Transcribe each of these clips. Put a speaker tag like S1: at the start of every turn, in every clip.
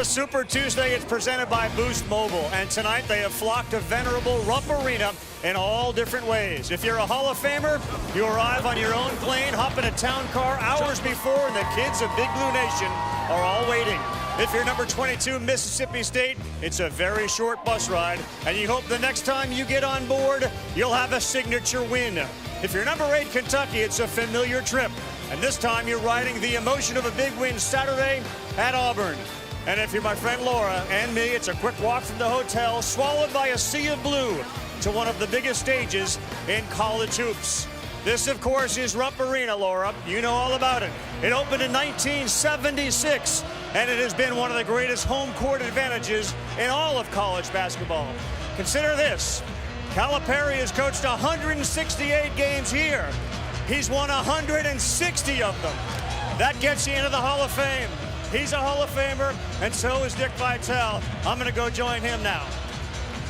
S1: Super Tuesday is presented by Boost Mobile, and tonight they have flocked to venerable Rupp Arena in all different ways. If you're a Hall of Famer, you arrive on your own plane, hop in a town car hours before, and the kids of Big Blue Nation are all waiting. If you're number 22, Mississippi State, it's a very short bus ride, and you hope the next time you get on board, you'll have a signature win. If you're number 8, Kentucky, it's a familiar trip, and this time you're riding the emotion of a big win Saturday at Auburn. And if you're my friend Laura and me, it's a quick walk from the hotel, swallowed by a sea of blue, to one of the biggest stages in college hoops. This, of course, is Rupp Arena, Laura. You know all about it. It opened in 1976, and it has been one of the greatest home court advantages in all of college basketball. Consider this. Calipari has coached 168 games here. He's won 160 of them. That gets you into the Hall of Fame. He's a Hall of Famer, and so is Dick Vitale. I'm going to go join him now.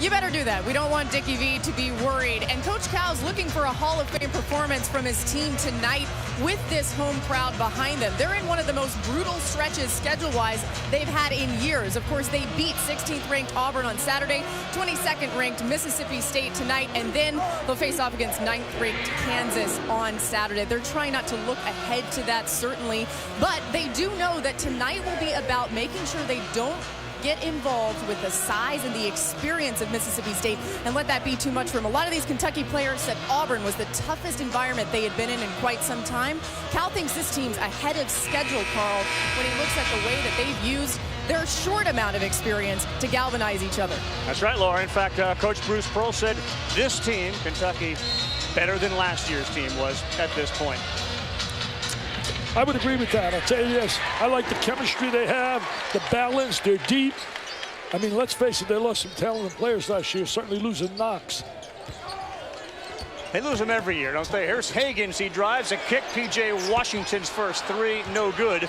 S2: You better do that. We don't want Dickie V to be worried. And Coach Cal's looking for a Hall of Fame performance from his team tonight with this home crowd behind them. They're in one of the most brutal stretches schedule-wise they've had in years. Of course, they beat 16th-ranked Auburn on Saturday, 22nd-ranked Mississippi State tonight, and then they'll face off against 9th-ranked Kansas on Saturday. They're trying not to look ahead to that, certainly, but they do know that tonight will be about making sure they don't get involved with the size and the experience of Mississippi State and let that be too much for them. A lot of these Kentucky players said Auburn was the toughest environment they had been in quite some time. Cal thinks this team's ahead of schedule, Carl, when he looks at the way that they've used their short amount of experience to galvanize each other.
S1: That's right, Laura. In fact, Coach Bruce Pearl said this team, Kentucky, better than last year's team was at this point.
S3: I would agree with that. I'll tell you this. I like the chemistry they have, the balance. They're deep. I mean, let's face it, they lost some talented players last year, certainly losing Knox.
S1: They lose them every year, don't they? Here's Hagans. He drives a kick. P.J. Washington's first three, no good.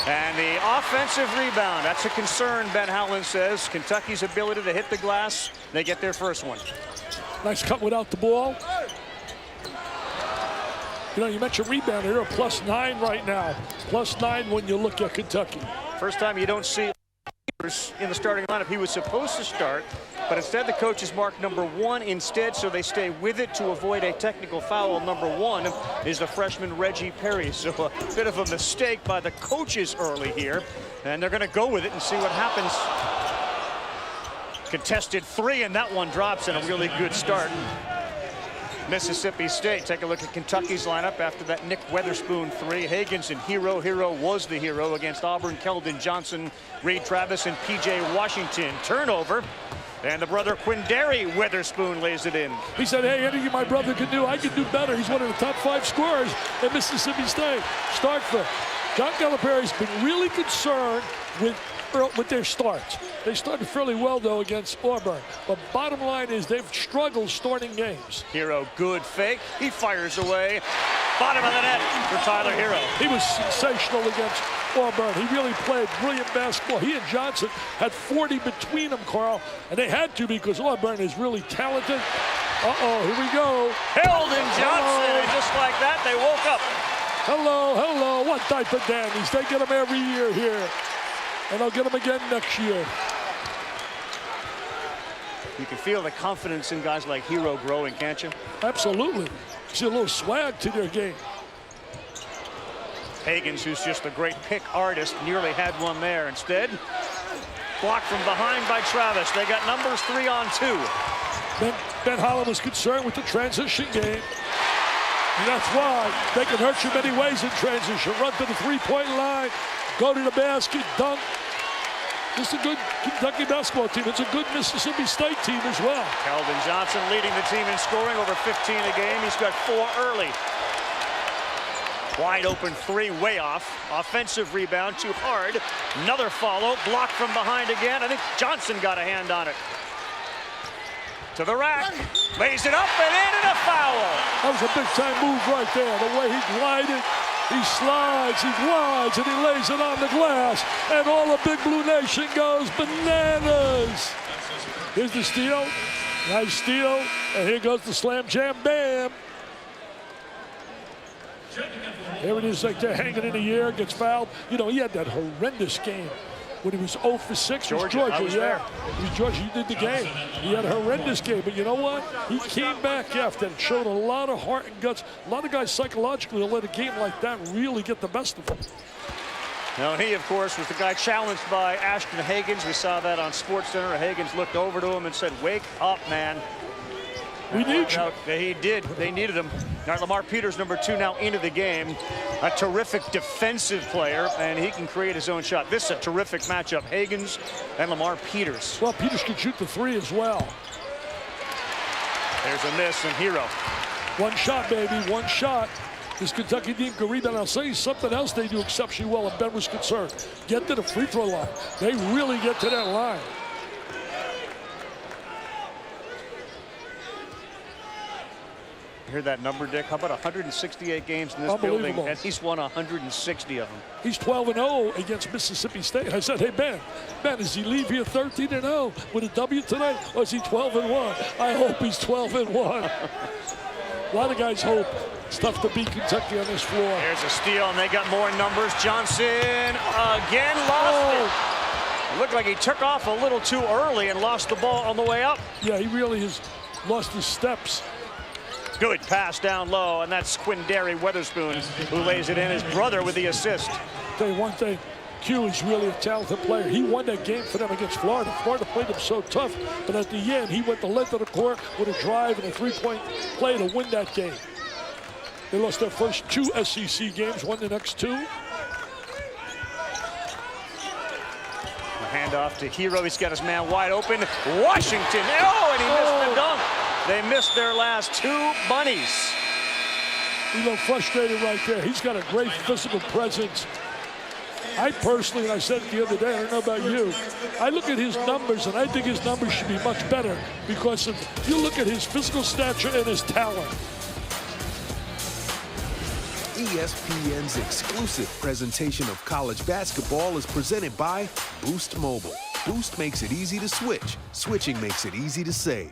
S1: And the offensive rebound, that's a concern, Ben Howland says. Kentucky's ability to hit the glass, they get their first one.
S3: Nice cut without the ball. You know, you mentioned rebound. They're a +9 right now. +9 when you look at Kentucky.
S1: First time you don't see in the starting lineup. He was supposed to start, but instead the coach has marked number 1 instead, so they stay with it to avoid a technical foul. Number 1 is the freshman Reggie Perry. So a bit of a mistake by the coaches early here, and they're going to go with it and see what happens. Contested 3, and that one drops in a really good start. Mississippi State. Take a look at Kentucky's lineup after that Nick Weatherspoon 3. Hagans and Hero. Hero was the hero against Auburn. Keldon Johnson, Reed Travis, and P.J. Washington. Turnover. And the brother Quindary Weatherspoon lays it in.
S3: He said, hey, anything my brother can do, I can do better. He's one of the top 5 scorers at Mississippi State. Starkville. John Calipari's been really concerned with their starts. They started fairly well, though, against Auburn. But bottom line is they've struggled starting games.
S1: Hero, good fake. He fires away. Bottom of the net for Tyler Hero.
S3: He was sensational against Auburn. He really played brilliant basketball. He and Johnson had 40 between them, Carl. And they had to because Auburn is really talented. Uh-oh, here we go.
S1: Keldon Johnson, and just like that, they woke up.
S3: Hello, hello. What type of dandies? They get them every year here. And they'll get them again next year.
S1: You can feel the confidence in guys like Hero growing, can't you?
S3: Absolutely. See a little swag to their game.
S1: Hagans, who's just a great pick artist, nearly had one there. Instead, blocked from behind by Travis. They got numbers 3 on 2.
S3: Ben Howland was concerned with the transition game. And that's why they can hurt you many ways in transition. Run to the three-point line, go to the basket, dunk. This is a good Kentucky basketball team. It's a good Mississippi State team as well.
S1: Keldon Johnson leading the team in scoring, over 15 a game. He's got 4 early. Wide open 3, way off. Offensive rebound, too hard. Another follow, blocked from behind again. I think Johnson got a hand on it. To the rack, lays it up and in, and a foul.
S3: That was a big-time move right there. The way he glided, he slides, he glides, and he lays it on the glass. And all the Big Blue Nation goes bananas. Here's the steal. Nice steal. And here goes the slam jam bam. Here it is, like they're hanging in the air, gets fouled. You know, he had that horrendous game when he was 0 for 6 was
S1: Georgia,
S3: Georgia.
S1: I was
S3: Yeah,
S1: there.
S3: it was Georgia. He did the game. He had a horrendous game, but you know what? He came back after and showed a lot of heart and guts. A lot of guys psychologically will let a game like that really get the best of them.
S1: Now, he, of course, was the guy challenged by Ashton Hagans. We saw that on SportsCenter. Hagans looked over to him and said, "Wake up, man."
S3: We need you.
S1: He did. They needed him. All right, Lamar Peters, number 2, now into the game. A terrific defensive player, and he can create his own shot. This is a terrific matchup. Hagans and Lamar Peters.
S3: Well, Peters can shoot the 3 as well.
S1: There's a miss, and Hero.
S3: One shot, baby, one shot. This Kentucky team can rebound. I'll say something else they do exceptionally well, and Ben was concerned. Get to the free throw line. They really get to that line.
S1: You hear that number, Dick? How about 168 games in this building, and he's won 160 of them.
S3: He's 12-0 against Mississippi State. I said, hey, Ben, does he leave here 13-0 with a W tonight, or is he 12-1? I hope he's 12-1. A lot of guys hope. It's tough to beat Kentucky on this floor.
S1: There's a steal, and they got more numbers. Johnson again lost it. Looked like he took off a little too early and lost the ball on the way up.
S3: Yeah, he really has lost his steps.
S1: Good pass down low, and that's Quindary Weatherspoon who lays it in. His brother with the assist.
S3: Tell you one thing, Q is really a talented player. He won that game for them against Florida. Florida played him so tough, but at the end, he went the length of the court with a drive and a three-point play to win that game. They lost their first 2 SEC games, won the next 2.
S1: The handoff to Hero. He's got his man wide open. Washington. Oh, and he missed the dunk. They missed their last 2 bunnies.
S3: He looked frustrated right there. He's got a great physical presence. I personally, and I said it the other day, I don't know about you, I look at his numbers, and I think his numbers should be much better because if you look at his physical stature and his talent.
S4: ESPN's exclusive presentation of college basketball is presented by Boost Mobile. Boost makes it easy to switch. Switching makes it easy to save.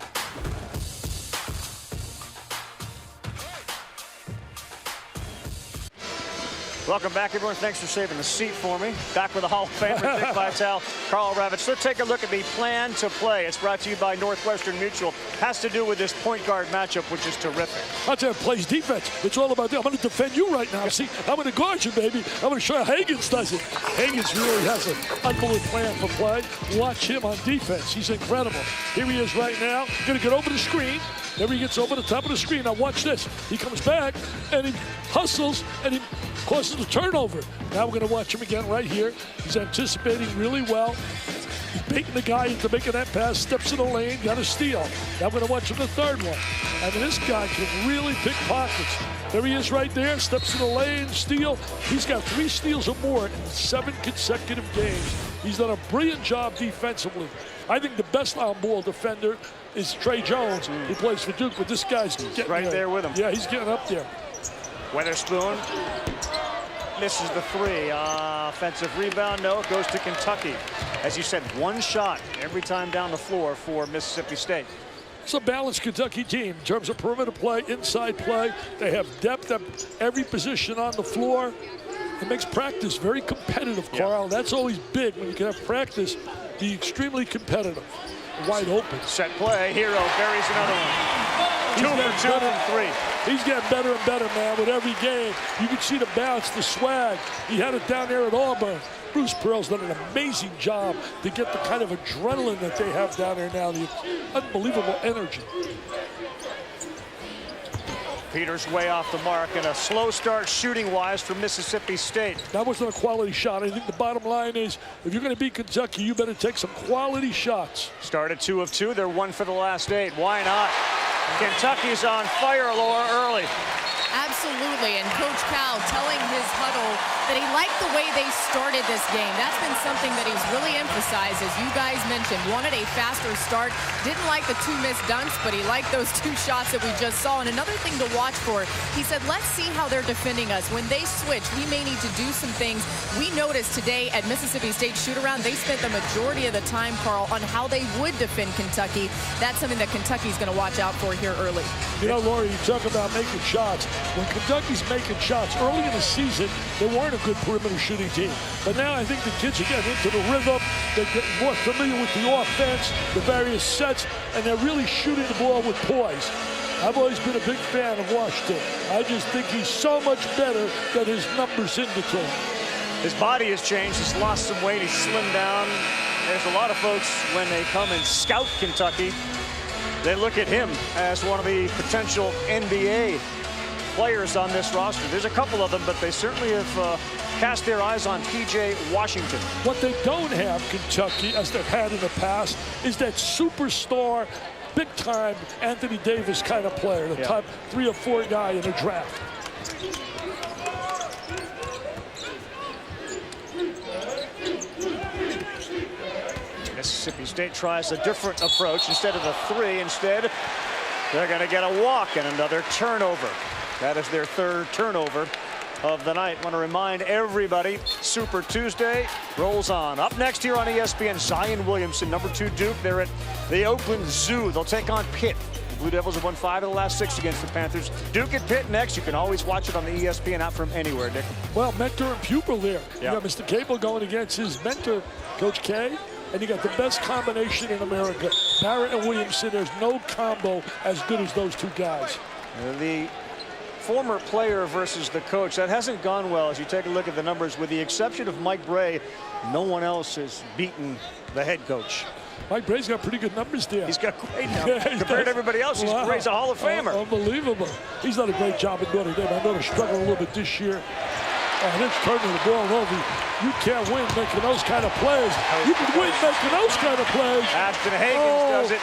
S1: Welcome back, everyone. Thanks for saving the seat for me. Back with the Hall of Famer, Dick Vitale, Karl Ravech. Let's take a look at the plan to play. It's brought to you by Northwestern Mutual. Has to do with this point guard matchup, which is terrific.
S3: I'll tell you, plays defense. It's all about that. I'm going to defend you right now. See, I'm going to guard you, baby. I'm going to show you how Hagans does it. Hagans really has an unbelievable plan for play. Watch him on defense. He's incredible. Here he is right now. Going to get over the screen. There he gets over the top of the screen. Now watch this. He comes back, and he hustles, and he causes a turnover. Now we're going to watch him again right here. He's anticipating really well. He's baiting the guy into making that pass, steps in the lane, got a steal. Now we're going to watch him the third one. And this guy can really pick pockets. There he is right there, steps in the lane, steal. He's got 3 steals or more in 7 consecutive games. He's done a brilliant job defensively. I think the best on-ball defender is Trey Jones, who plays for Duke, but this guy's getting
S1: right there with him.
S3: Yeah, he's getting up there.
S1: Weatherspoon misses the 3. Offensive rebound, no, it goes to Kentucky. As you said, 1 shot every time down the floor for Mississippi State.
S3: It's a balanced Kentucky team in terms of perimeter play, inside play. They have depth at every position on the floor. It makes practice very competitive, Carl. Yeah. That's always big when you can have practice be extremely competitive. Wide open.
S1: Set play. Hero buries another one. 2 for 2 from 3.
S3: He's getting better and better, man, with every game. You can see the bounce, the swag. He had it down there at Auburn. Bruce Pearl's done an amazing job to get the kind of adrenaline that they have down there now, the unbelievable energy.
S1: Peters way off the mark, and a slow start shooting-wise for Mississippi State.
S3: That wasn't a quality shot. I think the bottom line is, if you're going to beat Kentucky, you better take some quality shots.
S1: Started 2 of 2. They're 1 for the last 8. Why not? Kentucky's on fire, Laura, early.
S2: Absolutely, and Coach Cal telling his huddle that he liked the way they started this game. That's been something that he's really emphasized, as you guys mentioned. Wanted a faster start, didn't like the 2 missed dunks, but he liked those 2 shots that we just saw. And another thing to watch for, he said, let's see how they're defending us. When they switch, we may need to do some things. We noticed today at Mississippi State shoot-around, they spent the majority of the time, Carl, on how they would defend Kentucky. That's something that Kentucky's going to watch out for here early.
S3: You know, Laura, you talk about making shots. When Kentucky's making shots. Early in the season, they weren't a good perimeter shooting team. But now I think the kids are getting into the rhythm. They're getting more familiar with the offense, the various sets, and they're really shooting the ball with poise. I've always been a big fan of Washington. I just think he's so much better than his numbers indicate.
S1: His body has changed. He's lost some weight. He's slimmed down. There's a lot of folks, when they come and scout Kentucky, they look at him as one of the potential NBA players on this roster. There's a couple of them, but they certainly have cast their eyes on P.J. Washington.
S3: What they don't have, Kentucky, as they've had in the past, is that superstar, big-time Anthony Davis kind of player, the top 3 or 4 guy in a draft.
S1: Mississippi State tries a different approach. Instead of the 3, instead, they're going to get a walk and another turnover. That is their 3rd turnover of the night. Want to remind everybody, Super Tuesday rolls on. Up next here on ESPN, Zion Williamson, number 2 Duke. They're at the Oakland Zoo. They'll take on Pitt. The Blue Devils have won 5 of the last 6 against the Panthers. Duke at Pitt next. You can always watch it on the ESPN app from anywhere, Nick.
S3: Well, mentor and pupil there. You got Mr. Cable going against his mentor, Coach K. And you got the best combination in America. Barrett and Williamson, there's no combo as good as those 2 guys.
S1: The former player versus the coach, that hasn't gone well as you take a look at the numbers. With the exception of Mike Brey, no one else has beaten the head coach.
S3: Mike Brey's got pretty good numbers there.
S1: He's got great numbers. Compared to everybody else, Brey's a Hall of Famer.
S3: Unbelievable. He's done a great job at Notre Dame. I know they're struggling a little bit this year. And it's turning the ball over. You can't win making those kind of plays. You can win making those kind of plays.
S1: Ashton Hagans does it.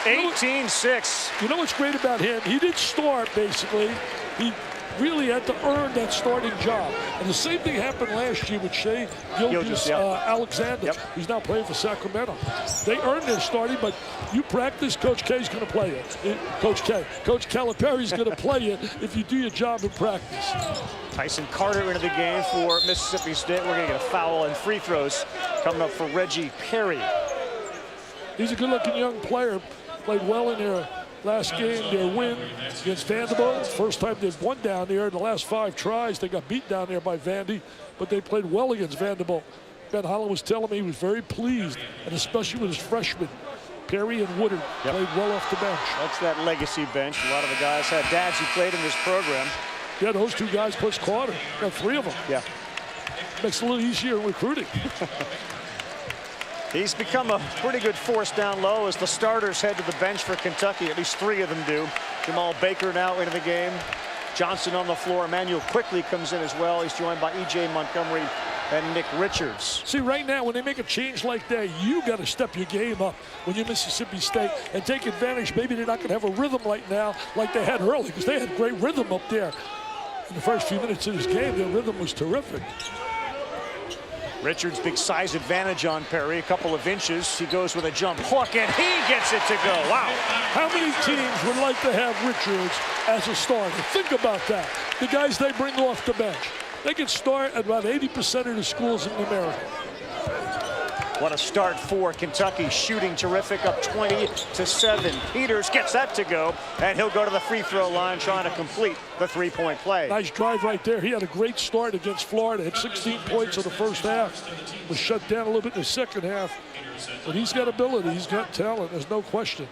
S1: 18-6.
S3: You know what's great about him? He didn't start, basically. He really had to earn that starting job. And the same thing happened last year with Shea Gilgeous-Alexander, who's now playing for Sacramento. They earned their starting, but you practice, Coach K's going to play you. Coach Calipari's going to play you if you do your job in practice.
S1: Tyson Carter into the game for Mississippi State. We're going to get a foul and free throws coming up for Reggie Perry.
S3: He's a good-looking young player. Played well in their last game, their win against Vanderbilt. First time they've won down there. In the last 5 tries, they got beat down there by Vandy, but they played well against Vanderbilt. Ben Holland was telling me he was very pleased, and especially with his freshmen, Perry and Woodard, played well off the bench.
S1: That's that legacy bench. A lot of the guys had dads who played in this program.
S3: Yeah, those 2 guys plus Carter. Got 3 of them.
S1: Yeah.
S3: Makes it a little easier in recruiting.
S1: He's become a pretty good force down low as the starters head to the bench for Kentucky. At least 3 of them do. Jamal Baker now into the game. Johnson on the floor. Emmanuel Quickly comes in as well. He's joined by E.J. Montgomery and Nick Richards.
S3: See, right now, when they make a change like that, you got to step your game up when you're Mississippi State and take advantage. Maybe they're not going to have a rhythm right now like they had early, because they had great rhythm up there. In the first few minutes of this game, their rhythm was terrific.
S1: Richards, big size advantage on Perry, a couple of inches. He goes with a jump hook, and he gets it to go. Wow.
S3: How many teams would like to have Richards as a starter? Think about that. The guys they bring off the bench. They can start at about 80% of the schools in America.
S1: What a start for Kentucky, shooting terrific, up 20-7. Peters gets that to go, and he'll go to the free throw line trying to complete the 3-point play.
S3: Nice drive right there. He had a great start against Florida. Had 16 points in the first half. Was shut down a little bit in the second half. But he's got ability. He's got talent. There's no question.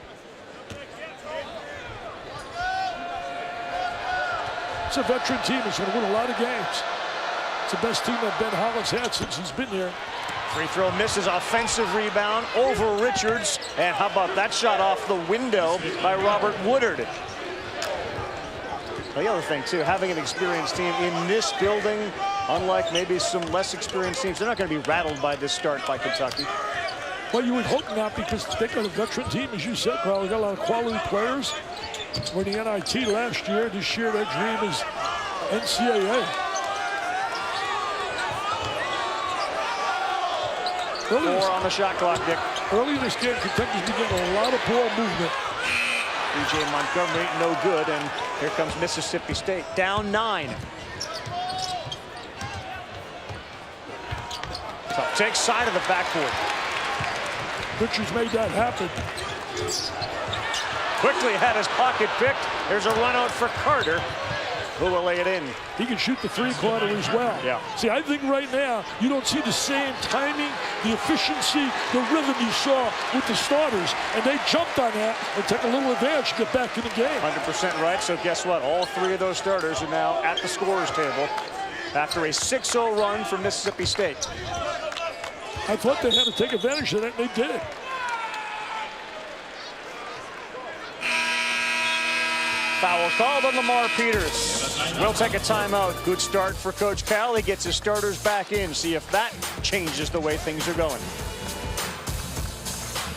S3: It's a veteran team. It's going to win a lot of games. It's the best team that Ben Holland's had since he's been here.
S1: Free throw misses, offensive rebound over Richards. And how about that shot off the window by Robert Woodard? The other thing, too, having an experienced team in this building, unlike maybe some less experienced teams, they're not going to be rattled by this start by Kentucky.
S3: Well, you would hope not, because they got a veteran team, as you said, Carl. They got a lot of quality players. Were the NIT last year. This year, their dream is NCAA.
S1: Four on the shot clock, Dick.
S3: Early in this game, Kentucky's been getting a lot of ball movement.
S1: E.J. Montgomery, no good, and here comes Mississippi State, down 9. So takes side of the backboard.
S3: Richards made that happen.
S1: Quickly had his pocket picked. There's a run out for Carter. Who will lay it in?
S3: He can shoot the three-quarter as well.
S1: Yeah.
S3: See, I think right now you don't see the same timing, the efficiency, the rhythm you saw with the starters. And they jumped on that and took a little advantage to get back in the game.
S1: 100% right. So guess what? All three of those starters are now at the scorer's table after a 6-0 run from Mississippi State.
S3: I thought they had to take advantage of that, and they did.
S1: Foul called on Lamar Peters. We'll take a timeout. Good start for Coach Cal. He gets his starters back in. See if that changes the way things are going.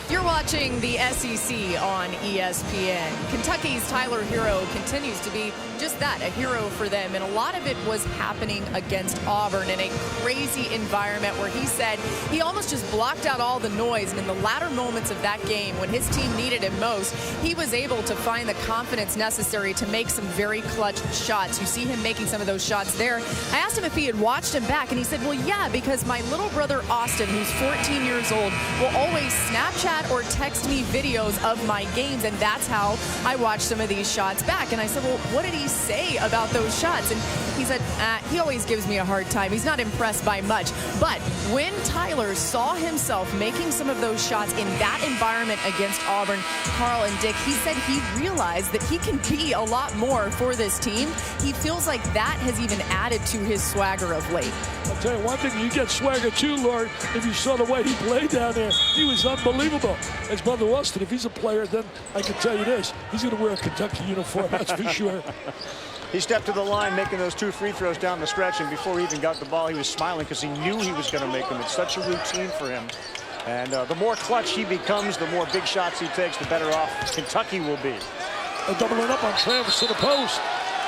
S2: You're watching the SEC on ESPN. Kentucky's Tyler Hero continues to be just that, a hero for them. And a lot of it was happening against Auburn in a crazy environment where he said he almost just blocked out all the noise. And in the latter moments of that game, when his team needed him most, he was able to find the confidence necessary to make some very clutch shots. You see him making some of those shots there. I asked him if he had watched him back, and he said, well, yeah, because my little brother Austin, who's 14 years old, will always Snapchat or text me videos of my games, and that's how I watch some of these shots back. And I said, well, what did he say about those shots? And he said, he always gives me a hard time. He's not impressed by much. But when Tyler saw himself making some of those shots in that environment against Auburn, Carl and Dick, he said he realized that he can be a lot more for this team. He feels like that has even added to his swagger of late.
S3: I'll tell you one thing, you get swagger too, Lord. If you saw the way he played down there, he was unbelievable. His brother Austin, if he's a player, then I can tell you this, he's going to wear a Kentucky uniform, that's for sure.
S1: He stepped to the line, making those 2 free throws down the stretch, and before he even got the ball, he was smiling because he knew he was going to make them. It's such a routine for him. And the more clutch he becomes, the more big shots he takes, the better off Kentucky will be.
S3: And doubling up on Travis to the post.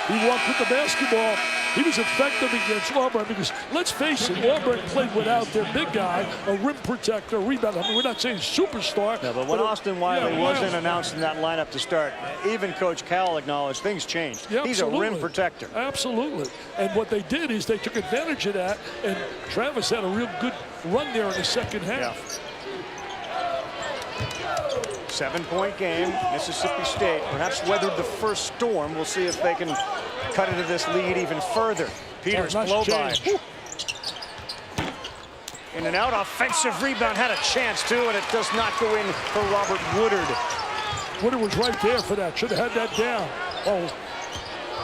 S3: He walked with the basketball. He was effective against Auburn because, let's face it, Auburn played without their big guy, a rim protector, a rebounder. I mean, we're not saying superstar.
S1: No, but when Austin Wiley wasn't announced in that lineup to start, even Coach Cal acknowledged things changed.
S3: Yeah,
S1: he's a rim protector.
S3: Absolutely. And what they did is they took advantage of that, and Travis had a real good run there in the second half.
S1: Yeah. 7-point game. Mississippi State perhaps weathered the first storm. We'll see if they can cut into this lead even further. Peters
S3: nice
S1: blow
S3: change.
S1: by. In and out, offensive rebound, had a chance too, and it does not go in for Robert Woodard.
S3: Woodard was right there for that. Should have had that down. Oh,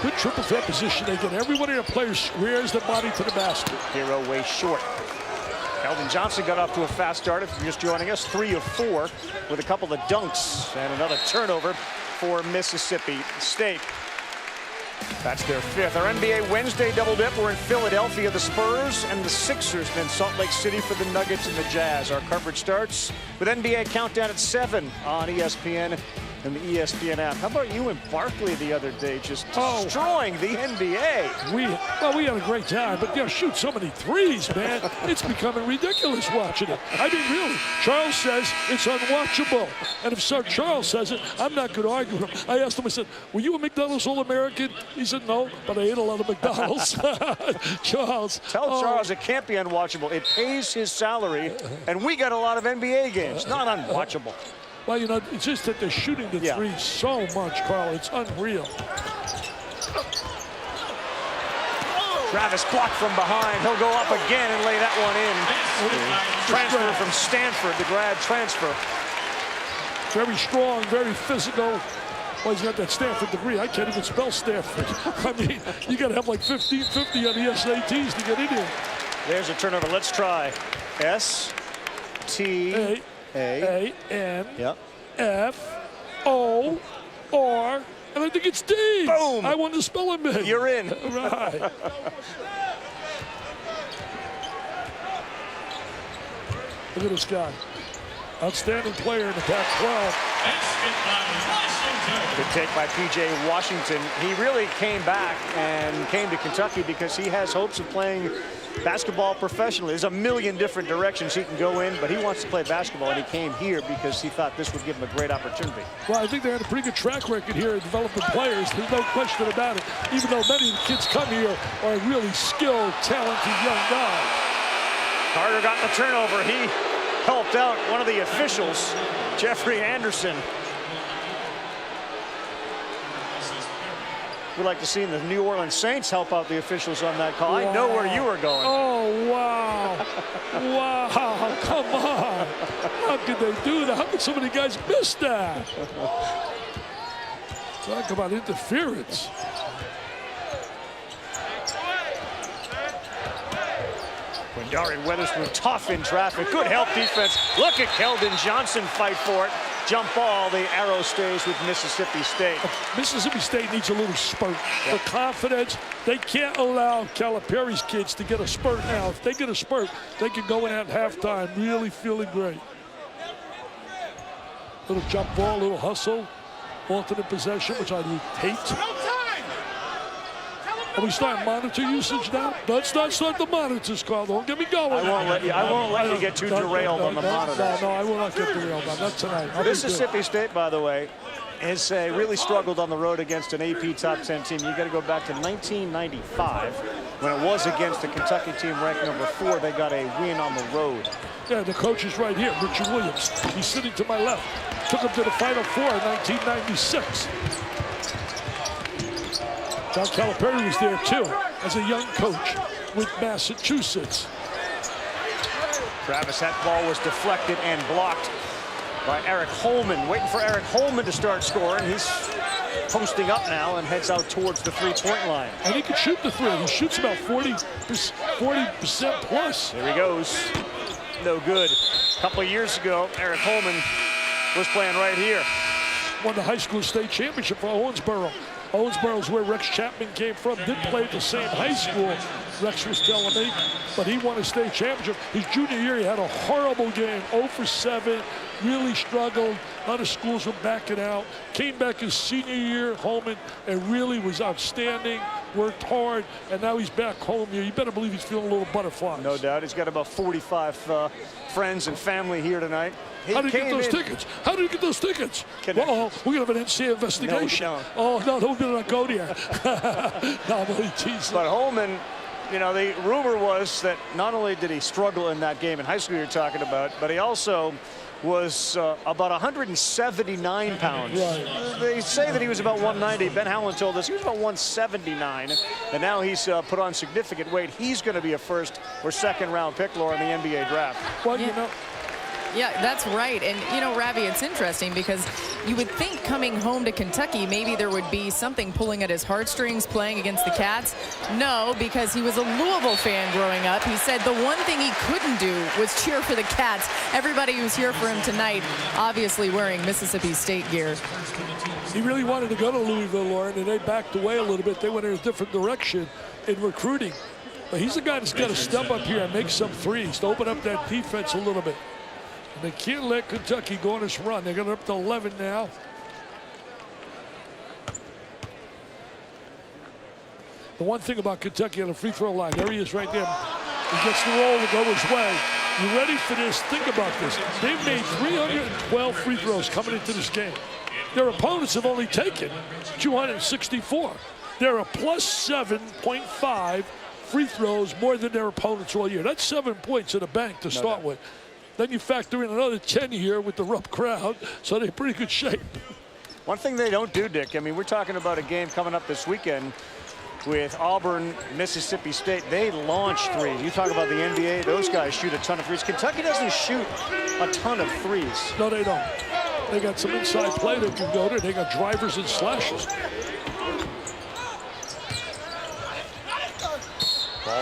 S3: good triple threat position. They get every one of their players squares the body to the basket.
S1: Hero way short. Eldon Johnson got off to a fast start. If you're just joining us, 3 of 4 with a couple of dunks and another turnover for Mississippi State. That's their 5th. Our NBA Wednesday double dip. We're in Philadelphia, the Spurs and the Sixers, and then Salt Lake City for the Nuggets and the Jazz. Our coverage starts with NBA Countdown at 7 on ESPN and the ESPN app. How about you and Barkley the other day, just destroying the NBA?
S3: We had a great time, but shoot so many threes, man. It's becoming ridiculous watching it. I mean, really, Charles says it's unwatchable. And if Sir Charles says it, I'm not going to argue with him. I asked him, I said, were you a McDonald's All-American? He said, no, but I ate a lot of McDonald's. Charles.
S1: Tell Charles it can't be unwatchable. It pays his salary, and we got a lot of NBA games. Not unwatchable.
S3: Well, it's just that they're shooting the threes so much, Carl. It's unreal.
S1: Travis blocked from behind. He'll go up again and lay that one in. Transfer from Stanford, the grad transfer.
S3: Very strong, very physical. Well, he's got that Stanford degree. I can't even spell Stanford. I mean, you got to have like 1550 on the SATs to get in here.
S1: There's a turnover. Let's try.
S3: S-T-A-N-F-O-R, and I think it's D.
S1: Boom.
S3: I wanted to spell it, man.
S1: You're in.
S3: Right. Look at this guy. Outstanding player in the Pac-12.
S1: Good take by P.J. Washington. He really came back and came to Kentucky because he has hopes of playing basketball professionally. There's a million different directions he can go in, but he wants to play basketball, and he came here because he thought this would give him a great opportunity.
S3: Well, I think they had a pretty good track record here of developing players. There's no question about it, even though many of the kids come here are really skilled, talented young guys.
S1: Carter got the turnover. He helped out one of the officials, Jeffrey Anderson. We'd like to see the New Orleans Saints help out the officials on that call. I know where you were going.
S3: Oh, wow. Wow, come on. How could they do that? How could so many guys miss that? Talk about interference.
S1: Quindarian Weatherspoon tough in traffic. Good help defense. Look at Keldon Johnson fight for it. Jump ball. The arrow stays with Mississippi State.
S3: Mississippi State needs a little spurt for confidence. They can't allow Calipari's kids to get a spurt now. If they get a spurt, they can go in at halftime really feeling great. Little jump ball, little hustle, alternate possession, which I hate. Are we starting monitor usage now? Let's not start the monitors, Carl. Don't get me going.
S1: I won't let you get too derailed on the monitors.
S3: No, I will not get derailed on that tonight.
S1: Mississippi State, by the way, has really struggled on the road against an AP top 10 team. You got to go back to 1995 when it was against a Kentucky team ranked number 4. They got a win on the road.
S3: Yeah, the coach is right here, Richard Williams. He's sitting to my left. Took him to the Final Four in 1996. John Calipari was there too, as a young coach with Massachusetts.
S1: Travis, that ball was deflected and blocked by Eric Holman. Waiting for Eric Holman to start scoring. He's posting up now and heads out towards the three-point line.
S3: And he can shoot the three. He shoots about 40% plus.
S1: There he goes. No good. A couple of years ago, Eric Holman was playing right here.
S3: Won the high school state championship for Owensboro. Owensboro is where Rex Chapman came from. Didn't play at the same high school, Rex was telling me, but he won a state championship. His junior year, he had a horrible game, 0 for 7, really struggled. Other schools were backing out. Came back his senior year, Holman, and really was outstanding, worked hard, and now he's back home here. You better believe he's feeling a little butterflies.
S1: No doubt. He's got about 45 friends and family here tonight.
S3: How did he get those tickets? How did he get those tickets? Uh-oh, we're going to have an NCAA investigation.
S1: No,
S3: oh, no, we better not go there. No, I'm only teasing.
S1: But Holman, you know, the rumor was that not only did he struggle in that game in high school you're talking about, but he also was about 179 pounds.
S3: Right.
S1: They say that he was about 190. Ben Howland told us he was about 179, and now he's put on significant weight. He's going to be a first or second round pick, Laura, in the NBA draft.
S3: Well,
S2: Yeah.
S3: you know,
S2: Yeah, that's right. And, you know, Ravi, it's interesting because you would think coming home to Kentucky, maybe there would be something pulling at his heartstrings playing against the Cats. No, because he was a Louisville fan growing up. He said the one thing he couldn't do was cheer for the Cats. Everybody who's here for him tonight, obviously wearing Mississippi State gear.
S3: he really wanted to go to Louisville, Lauren, and they backed away a little bit. They went in a different direction in recruiting. But he's the guy that's got to step up here and make some threes to open up that defense a little bit. They can't let Kentucky go on this run. They're going up to 11 now. The one thing about Kentucky on the free throw line, there he is right there. He gets the roll to go his way. You ready for this? Think about this. They've made 312 free throws coming into this game. Their opponents have only taken 264. They're a plus 7.5 free throws more than their opponents all year. That's 7 points in the bank to start with. Then you factor in another 10 here with the rough crowd, so they're in pretty good shape.
S1: One thing they don't do, Dick, I mean, we're talking about a game coming up this weekend with Auburn, Mississippi State. They launch threes. You talk about the NBA, those guys shoot a ton of threes. Kentucky doesn't shoot a ton of threes.
S3: No, they don't. They got some inside play they can go to. They got drivers and slashes.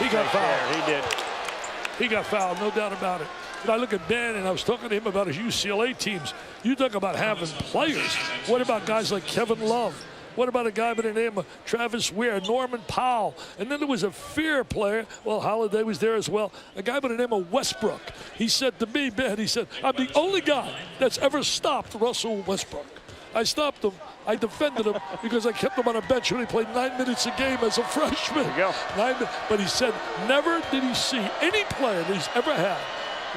S3: He got fouled.
S1: He did.
S3: He got fouled, no doubt about it. But I look at Ben, and I was talking to him about his UCLA teams. You talk about having players. What about guys like Kevin Love? What about a guy by the name of Travis Ware, Norman Powell? And then there was a Fear player. Well, Holiday was there as well. A guy by the name of Westbrook. He said to me, Ben, he said, I'm the only guy that's ever stopped Russell Westbrook. I stopped him. I defended him because I kept him on a bench when he played 9 minutes a game as a freshman.
S1: There you go.
S3: But he said never did he see any player that he's ever had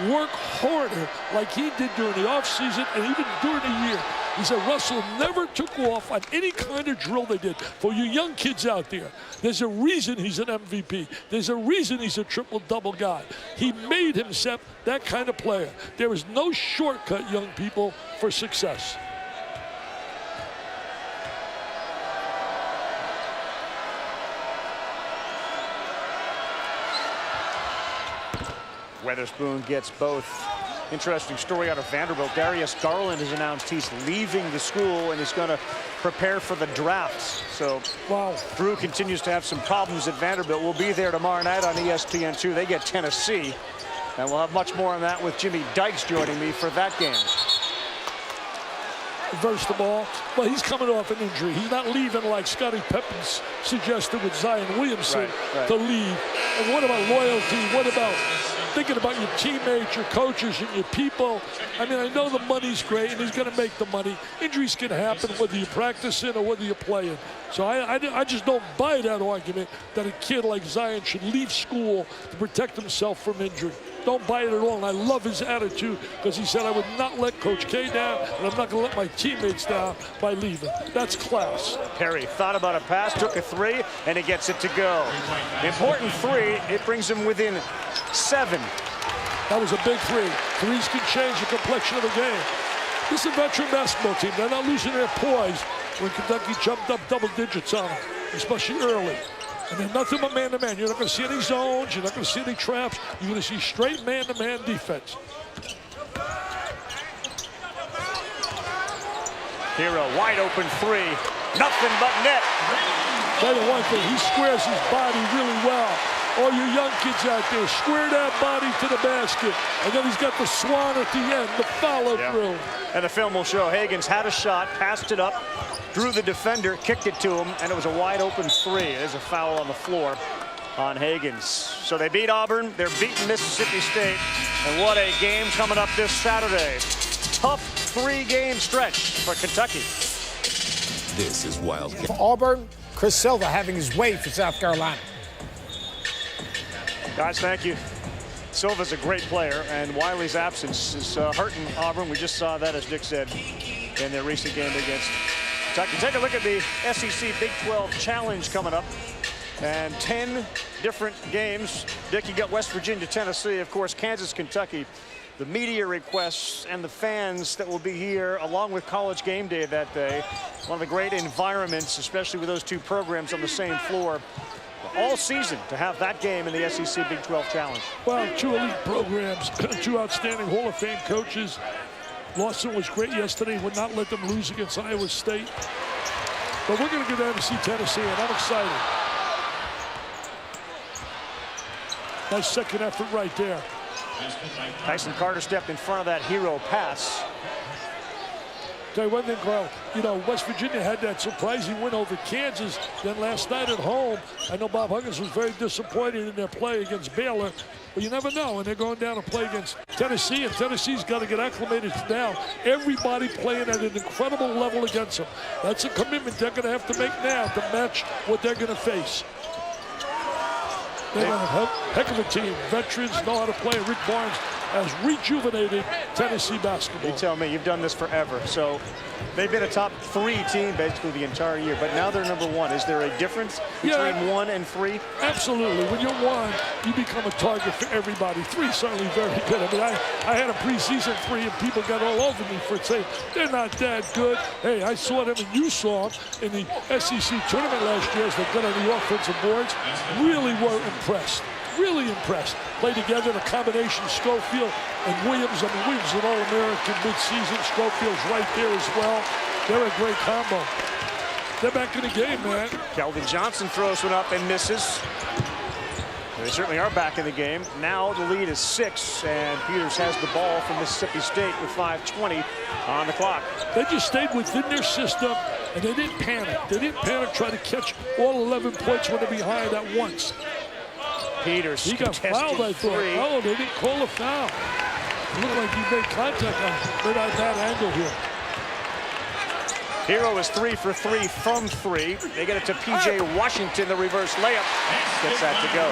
S3: work harder like he did during the offseason and even during the year. He said Russell never took off on any kind of drill they did. For you young kids out there, there's a reason he's an MVP. There's a reason he's a triple-double guy. He made himself that kind of player. There is no shortcut, young people, for success.
S1: Weatherspoon gets both. Interesting story out of Vanderbilt. Darius Garland has announced he's leaving the school and is going to prepare for the draft. So
S3: Wow.
S1: Drew continues to have some problems at Vanderbilt. We'll be there tomorrow night on ESPN2. They get Tennessee. And we'll have much more on that with Jimmy Dykes joining me for that game.
S3: Reverse the ball. Well, he's coming off an injury. He's not leaving like Scottie Pippen suggested with Zion Williamson
S1: Right.
S3: to leave. And what about loyalty? What about thinking about your teammates, your coaches, and your people? I mean, I know the money's great, and he's going to make the money. Injuries can happen whether you practice in or whether you play in. So I just don't buy that argument that a kid like Zion should leave school to protect himself from injury. Don't buy it at all, and I love his attitude because he said, I would not let Coach K down, and I'm not going to let my teammates down by leaving. That's class.
S1: Perry thought about a pass, took a three, and he gets it to go. Important three. It brings him within 7.
S3: That was a big three. Threes can change the complexion of the game. This is a veteran basketball team. They're not losing their poise when Kentucky jumped up double digits on them, especially early. And they're nothing but man-to-man. You're not going to see any zones. You're not going to see any traps. You're going to see straight man-to-man defense.
S1: Hero, wide open three. Nothing but net.
S3: Tell you one thing, he squares his body really well. All you young kids out there, square that body to the basket. And then he's got the swan at the end, the follow-through.
S1: And the film will show Higgins had a shot, passed it up, drew the defender, kicked it to him, and it was a wide open three. There's a foul on the floor on Higgins. So they beat Auburn, they're beating Mississippi State, and what a game coming up this Saturday. Tough 3-game stretch for Kentucky.
S4: This is Wildcat.
S5: For Auburn, Chris Silva having his way for South Carolina.
S1: Guys, thank you. Silva's a great player, and Wiley's absence is hurting Auburn. We just saw that, as Dick said, in their recent game against Kentucky. Take a look at the SEC Big 12 Challenge coming up. And 10 different games. Dick, you got West Virginia, Tennessee, of course, Kansas, Kentucky. The media requests and the fans that will be here, along with College Game Day that day. One of the great environments, especially with those two programs on the same floor all season, to have that game in the SEC Big 12 Challenge.
S3: Well, 2 elite programs, 2 outstanding Hall of Fame coaches. Lawson was great yesterday, would not let them lose against Iowa State. But we're going to go down to see Tennessee, and I'm excited. Nice second effort right there.
S1: Tyson Carter stepped in front of that hero pass.
S3: Tell you one thing, Carl, you know, West Virginia had that surprising win over Kansas. Then last night at home, I know Bob Huggins was very disappointed in their play against Baylor. But you never know, and they're going down to play against Tennessee, and Tennessee's got to get acclimated to now. Everybody playing at an incredible level against them. That's a commitment they're going to have to make now to match what they're going to face. They're a heck of a team. Veterans know how to play. Rick Barnes has rejuvenated Tennessee basketball.
S1: You tell me, you've done this forever. So they've been a top 3 team basically the entire year, but now they're number 1. Is there a difference between 1 and 3?
S3: Absolutely. When you're 1, you become a target for everybody. 3 certainly very good. I mean, I had a preseason 3, and people got all over me for saying they're not that good. Hey, I saw them, and you saw them in the SEC tournament last year as they got on the offensive boards. Really were impressed. Really impressed. Play together in a combination, Schofield and Williams. I mean, Williams is an All-American midseason. Schofield's right there as well. They're a great combo. They're back in the game, man.
S1: Keldon Johnson throws one up and misses. They certainly are back in the game. Now the lead is 6, and Peters has the ball from Mississippi State with 5:20 on the clock.
S3: They just stayed within their system, and they didn't panic. They didn't panic, try to catch all 11 points when they're behind at once.
S1: Peters,
S3: he got fouled, I thought. Oh, they didn't call a foul. It looked like he made contact on right at that angle here.
S1: Hero is 3 for 3 from 3. They get it to P.J. Washington, the reverse layup. Gets that to go.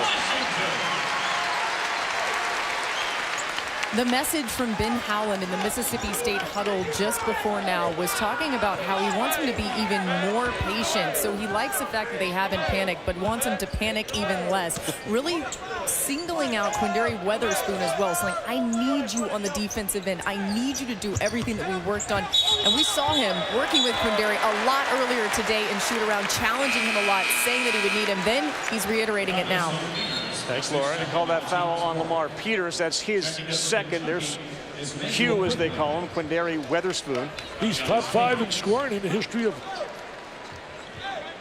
S2: The message from Ben Howland in the Mississippi State huddle just before now was talking about how he wants him to be even more patient. So he likes the fact that they haven't panicked, but wants him to panic even less. Really singling out Quindary Weatherspoon as well. So like, I need you on the defensive end. I need you to do everything that we worked on. And we saw him working with Quindary a lot earlier today in shoot-around, challenging him a lot, saying that he would need him. Then he's reiterating it now.
S1: Thanks, Laura. They call that foul on Lamar Peters. That's his second. There's Q, as they call him, Quinndary Weatherspoon.
S3: He's top 5 in scoring in the history of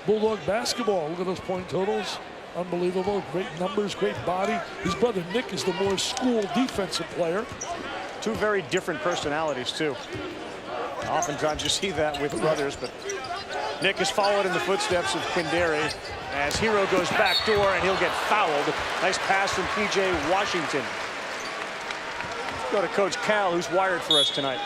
S3: Bulldog basketball. Look at those point totals. Unbelievable. Great numbers, great body. His brother Nick is the more school defensive player.
S1: Two very different personalities, too. Oftentimes you see that with brothers, but Nick has followed in the footsteps of Quinndary as Hero goes back door and he'll get fouled. Nice pass from P.J. Washington. Let's go to Coach Cal, who's wired for us tonight.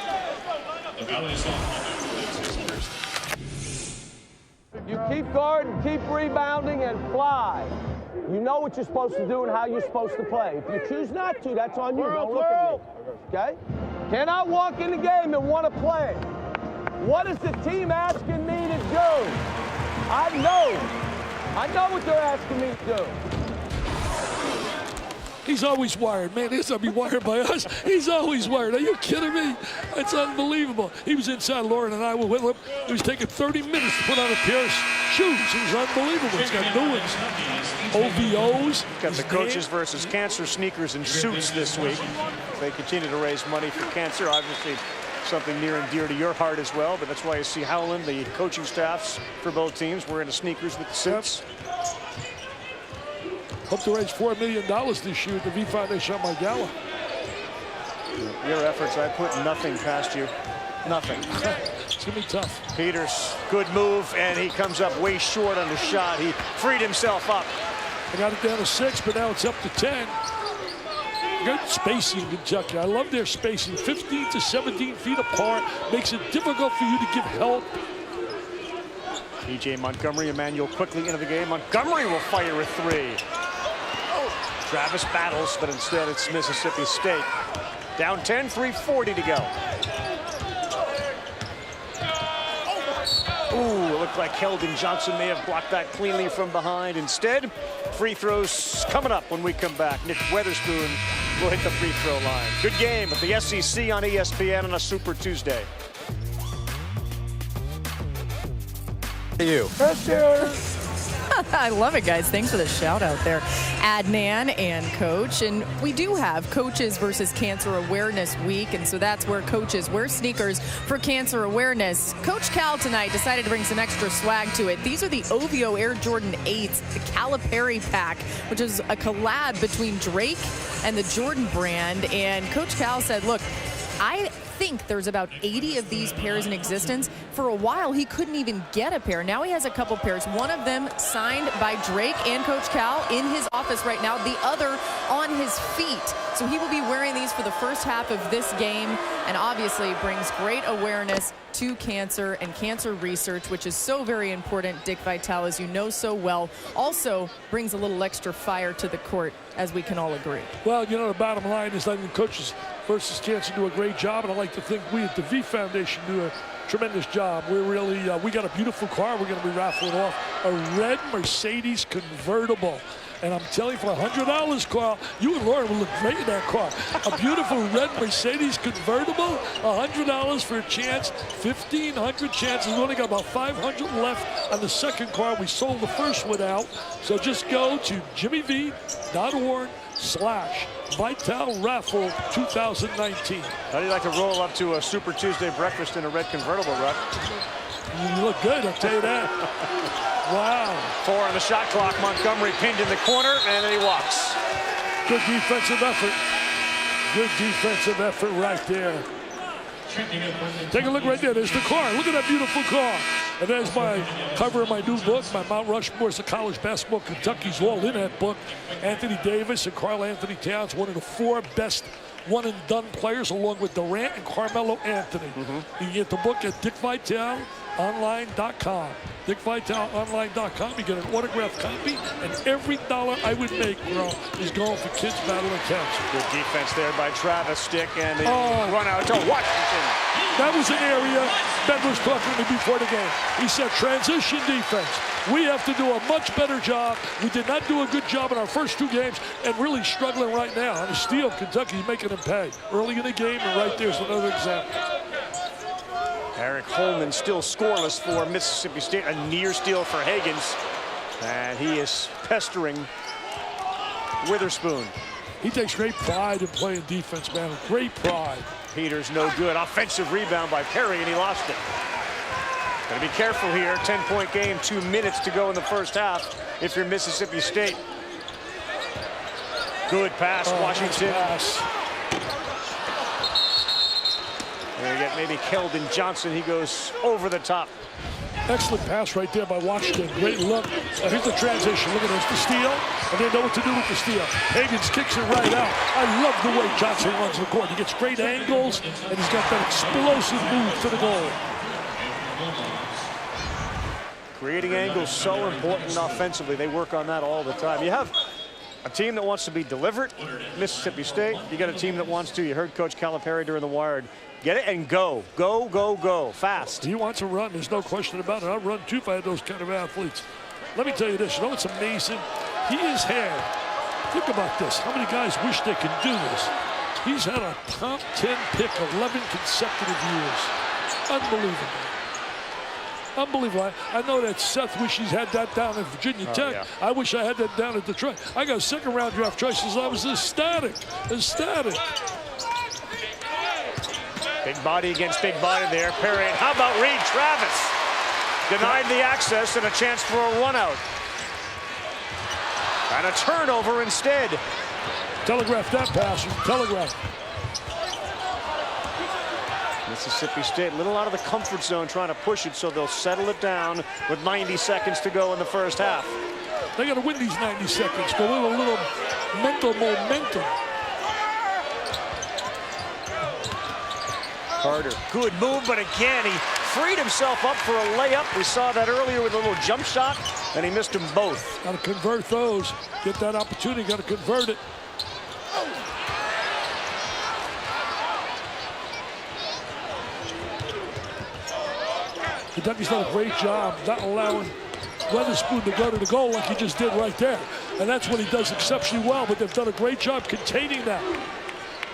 S6: You keep guarding, keep rebounding, and fly. You know what you're supposed to do and how you're supposed to play. If you choose not to, that's on you. Don't look at me. Okay? Cannot walk in the game and want to play. What is the team asking me to do? I know what they're asking me to do.
S3: He's always wired, man. He's gonna be wired by us. He's always wired. Are you kidding me? It's unbelievable. He was inside Lauren and I were with him. He was taking 30 minutes to put on a pair of shoes. It was unbelievable. He's got new ones. OVOs.
S1: Got the coaches versus cancer sneakers and suits this week. They continue to raise money for cancer. Obviously, something near and dear to your heart as well. But that's why you see Howland, the coaching staffs for both teams, wearing the sneakers with the suits.
S3: Hope to raise $4 million this year at the V Foundation on my gala.
S1: Your efforts, I put nothing past you. Nothing.
S3: It's going to be tough.
S1: Peters, good move, and he comes up way short on the shot. He freed himself up.
S3: I got it down to 6, but now it's up to 10. Good spacing in Kentucky. I love their spacing. 15 to 17 feet apart. Makes it difficult for you to give help.
S1: P.J. Montgomery, Emmanuel quickly into the game. Montgomery will fire a 3. Travis battles, but instead it's Mississippi State. Down 10, 3:40 to go. Ooh, it looked like Keldon Johnson may have blocked that cleanly from behind. Instead, free throws coming up when we come back. Nick Weatherspoon will hit the free throw line. Good game at the SEC on ESPN on a Super Tuesday.
S5: You.
S2: I love it, guys. Thanks for the shout out there, Adnan and Coach. And we do have Coaches versus Cancer Awareness Week, and so that's where coaches wear sneakers for cancer awareness. Coach Cal tonight decided to bring some extra swag to it. These are the OVO Air Jordan 8s, the Calipari pack, which is a collab between Drake and the Jordan brand. And Coach Cal said, look, I think there's about 80 of these pairs in existence. For a while, he couldn't even get a pair. Now he has a couple pairs. One of them signed by Drake and Coach Cal in his office right now. The other on his feet. So he will be wearing these for the first half of this game, and obviously brings great awareness to cancer and cancer research, which is so very important. Dick Vitale, as you know so well, also brings a little extra fire to the court, as we can all agree.
S3: Well, you know, the bottom line is I think Coaches versus Cancer do a great job, and I like to think we at the V Foundation do a tremendous job. We're really, we got a beautiful car. We're going to be raffling off a red Mercedes convertible. And I'm telling you, for $100, Carl, you and Lauren will look great in that car. A beautiful red Mercedes convertible, $100 for a chance, 1,500 chances. We've only got about 500 left on the second car. We sold the first one out. So just go to jimmyv.org/Vitale Raffle 2019.
S1: How do you like to roll up to a Super Tuesday breakfast in a red convertible, Ruck?
S3: You look good, I'll tell you that. Wow.
S1: 4 on the shot clock. Montgomery pinned in the corner, and then he walks.
S3: Good defensive effort. Good defensive effort right there. Take a look right there. There's the car. Look at that beautiful car. And there's my cover of my new book, my Mount Rushmore's of college basketball. Kentucky's all in that book. Anthony Davis and Karl Anthony Towns, one of the 4 best one-and-done players, along with Durant and Carmelo Anthony. You can get the book at DickVitaleOnline.com. DickVitaleOnline.com. You get an autographed copy, and every dollar I would make, bro, is going for kids battling cancer.
S1: Good defense there by Travis Stick, and the run out to Washington.
S3: That was an area Ben was talking to me before the game. He said, transition defense. We have to do a much better job. We did not do a good job in our first 2 games, and really struggling right now. On the steal, Kentucky's making them pay. Early in the game, and right there's another example.
S1: Eric Holman still scoreless for Mississippi State. A near steal for Higgins. And he is pestering Witherspoon.
S3: He takes great pride in playing defense, man. Great pride.
S1: Peters no good. Offensive rebound by Perry, and he lost it. Gotta be careful here. 10-point game, 2 minutes to go in the first half if you're Mississippi State. Good pass, Washington.
S3: Nice pass.
S1: There you get maybe Keldon Johnson. He goes over the top.
S3: Excellent pass right there by Washington. Great look. Here's the transition. Look at this, the steal, and they know what to do with the steal. Higgins kicks it right out. I love the way Johnson runs the court. He gets great angles, and he's got that explosive move to the goal.
S1: Creating angles so important offensively. They work on that all the time. You have a team that wants to be deliberate, Mississippi State. You got a team that wants to. You heard Coach Calipari during the Wired. Get it and go. Go, go, go. Fast.
S3: He wants to run. There's no question about it. I'd run too if I had those kind of athletes. Let me tell you this. You know what's amazing? He has had, think about this, how many guys wish they could do this? He's had a top 10 pick 11 consecutive years. Unbelievable. Unbelievable. I know that Seth wishes he'd had that down at Virginia Tech.
S1: Yeah.
S3: I wish I had that down at Detroit. I got second-round draft choices. I was ecstatic. Ecstatic.
S1: Big body against big body there. Perry. And how about Reed Travis? Denied the access and a chance for a run out. And a turnover instead.
S3: Telegraph that pass. Telegraph.
S1: Mississippi State a little out of the comfort zone trying to push it, so they'll settle it down with 90 seconds to go in the first half.
S3: They got to win these 90 seconds. Go with a little mental momentum.
S1: Carter, good move, but again, he freed himself up for a layup. We saw that earlier with a little jump shot, and he missed them both.
S3: Got to convert those. Get that opportunity, got to convert it. Kentucky's done a great job not allowing Witherspoon to go to the goal like he just did right there. And that's what he does exceptionally well, but they've done a great job containing that.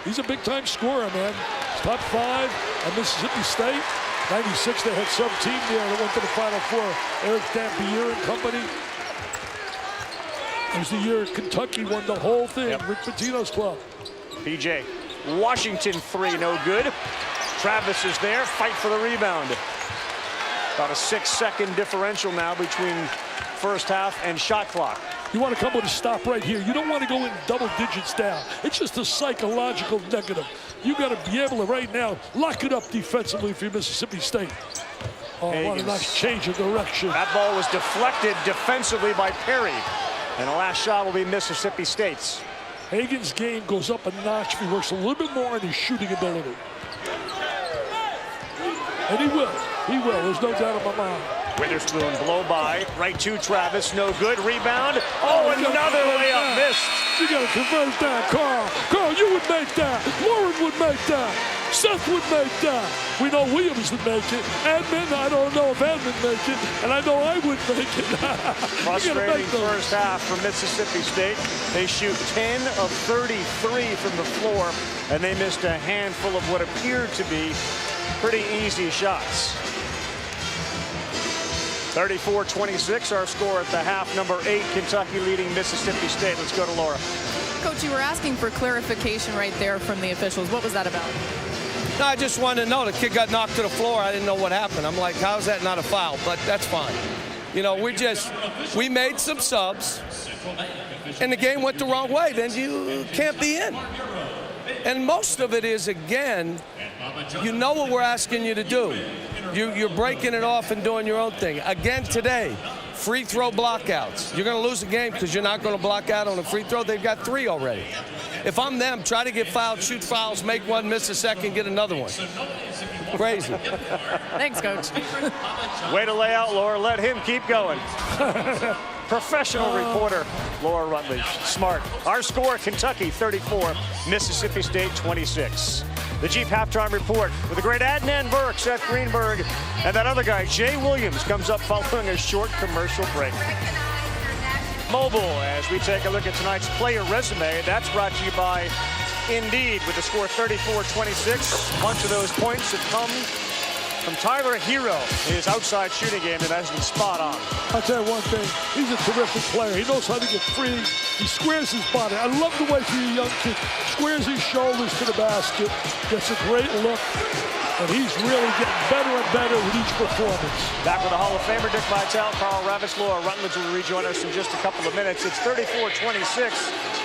S3: He's a big-time scorer, man. Top 5 at Mississippi State. 96, they had some team there that went to the Final Four. Eric Dampier and company. It was the year Kentucky won the whole thing.
S1: Yep.
S3: Rick Pitino's club.
S1: PJ. Washington 3, no good. Travis is there, fight for the rebound. About a 6-second differential now between first half and shot clock.
S3: You want to come with a stop right here. You don't want to go in double digits down. It's just a psychological negative. You got to be able to right now lock it up defensively for Mississippi State. Oh,
S1: Higgins.
S3: what a nice change of direction.
S1: That ball was deflected defensively by Perry. And the last shot will be Mississippi State's.
S3: Higgins' game goes up a notch if he works a little bit more on his shooting ability. And he will. He will. There's no doubt in my mind.
S1: Witherspoon blow by. Right to Travis. No good. Rebound. Oh, another layup missed.
S3: You got to convert that, Carl. Carl, you would make that. Lauren would make that. Seth would make that. We know Williams would make it. Edmund, I don't know if Edmund would make it. And I know I would make it.
S1: Frustrating first half for Mississippi State. They shoot 10 of 33 from the floor, and they missed a handful of what appeared to be pretty easy shots. 34-26, our score at the half. Number 8, Kentucky leading Mississippi State. Let's go to Laura.
S2: Coach, you were asking for clarification right there from the officials. What was that about?
S6: No, I just wanted to know. The kid got knocked to the floor. I didn't know what happened. I'm like, how is that not a foul? But that's fine. You know, we made some subs, and the game went the wrong way. Then you can't be in. And most of it is, again, you know what we're asking you to do. You're breaking it off and doing your own thing. Again today, free throw blockouts. You're going to lose the game because you're not going to block out on a free throw. They've got 3 already. If I'm them, try to get fouled, shoot fouls, make one, miss a second, get another one. Crazy.
S2: Thanks, Coach.
S1: Way to lay out, Laura. Let him keep going. Professional reporter, Laura Rutledge. Smart. Our score, Kentucky 34, Mississippi State 26. The Jeep Halftime Report with the great Adnan Burke, Seth Greenberg, and that other guy, Jay Williams, comes up following a short commercial break. Mobile, as we take a look at tonight's player resume. That's brought to you by Indeed with the score 34-26. A bunch of those points have come from Tyler Hero. His outside shooting game that has been spot on.
S3: I'll tell you one thing, he's a terrific player. He knows how to get free. He squares his body. I love the way for you young kid. Squares his shoulders to the basket. Gets a great look. And he's really getting better and better with each performance.
S1: Back with the Hall of Famer, Dick Vitale. Carl Ravitz, Laura Rutledge will rejoin us in just a couple of minutes. It's 34-26.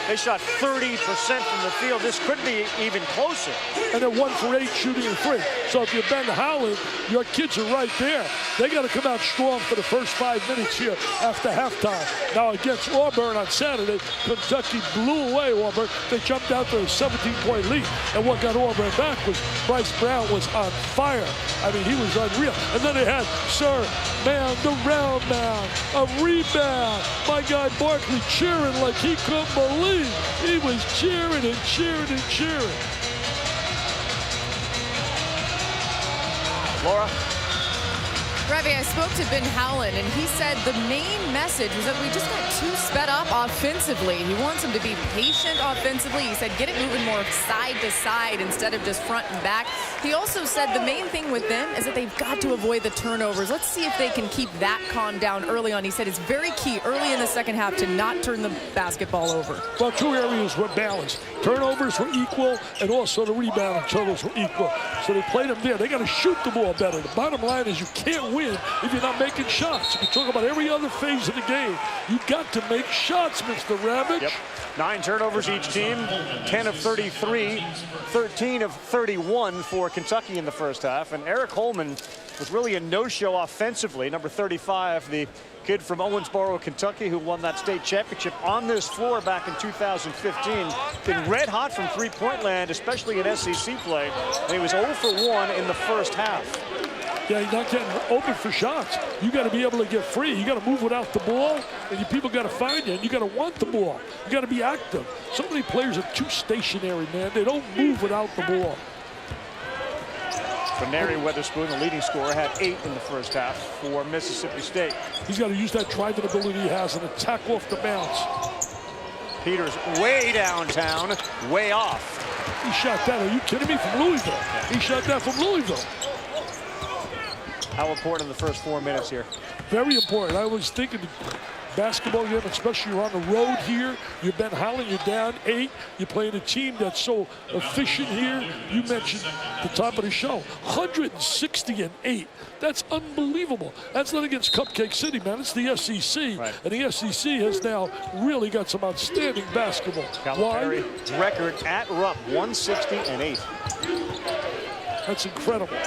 S1: They shot 30% from the field. This could be even closer.
S3: And they're 1 for 8 shooting a free. So if you're Ben Howland, your kids are right there. They got to come out strong for the first 5 minutes here after halftime. Now against Auburn on Saturday, Kentucky blew away Auburn. They jumped out to a 17-point lead. And what got Auburn back was Bryce Brown was on fire. I mean, he was unreal. And then they had Sir Man, the round man, a rebound. My guy Barkley cheering like he couldn't believe. He was cheering and cheering and cheering.
S1: Laura?
S2: Ravi, I spoke to Ben Howland, and he said the main message was that we just got too sped up offensively. He wants them to be patient offensively. He said get it moving more side to side instead of just front and back. He also said the main thing with them is that they've got to avoid the turnovers. Let's see if they can keep that calm down early on. He said it's very key early in the second half to not turn the basketball over.
S3: Well, 2 areas were balanced. Turnovers were equal, and also the rebound totals were equal. So they played them there. They got to shoot the ball better. The bottom line is you can't win if you're not making shots. If you talk about every other phase of the game, you got to make shots, Mr. Ravitch.
S1: Yep. 9 turnovers each team, 10 of 33, 13 of 31 for Kentucky in the first half. And Eric Holman was really a no-show offensively. Number 35, the kid from Owensboro, Kentucky, who won that state championship on this floor back in 2015. Been red hot from three-point land, especially in SEC play. And he was 0 for 1 in the first half.
S3: Yeah, you're not getting open for shots. You got to be able to get free. You got to move without the ball, and your people got to find you, and you got to want the ball. You got to be active. So many players are too stationary, man. They don't move without the ball.
S1: Benary Weatherspoon, the leading scorer, had 8 in the first half for Mississippi State.
S3: He's got to use that driving ability he has and attack off the bounce.
S1: Peters way downtown, way off.
S3: He shot that. Are you kidding me? From Louisville. He shot that from Louisville.
S1: How important in the first 4 minutes here?
S3: Very important. I was thinking basketball game, especially you're on the road here. You're Ben Howland, you're down 8. You're playing a team that's so efficient here. You mentioned the top of the show, 160-8. That's unbelievable. That's not against Cupcake City, man. It's the SEC.
S1: Right.
S3: And the SEC has now really got some outstanding basketball.
S1: Calipari record at Rupp, 160-8.
S3: That's incredible.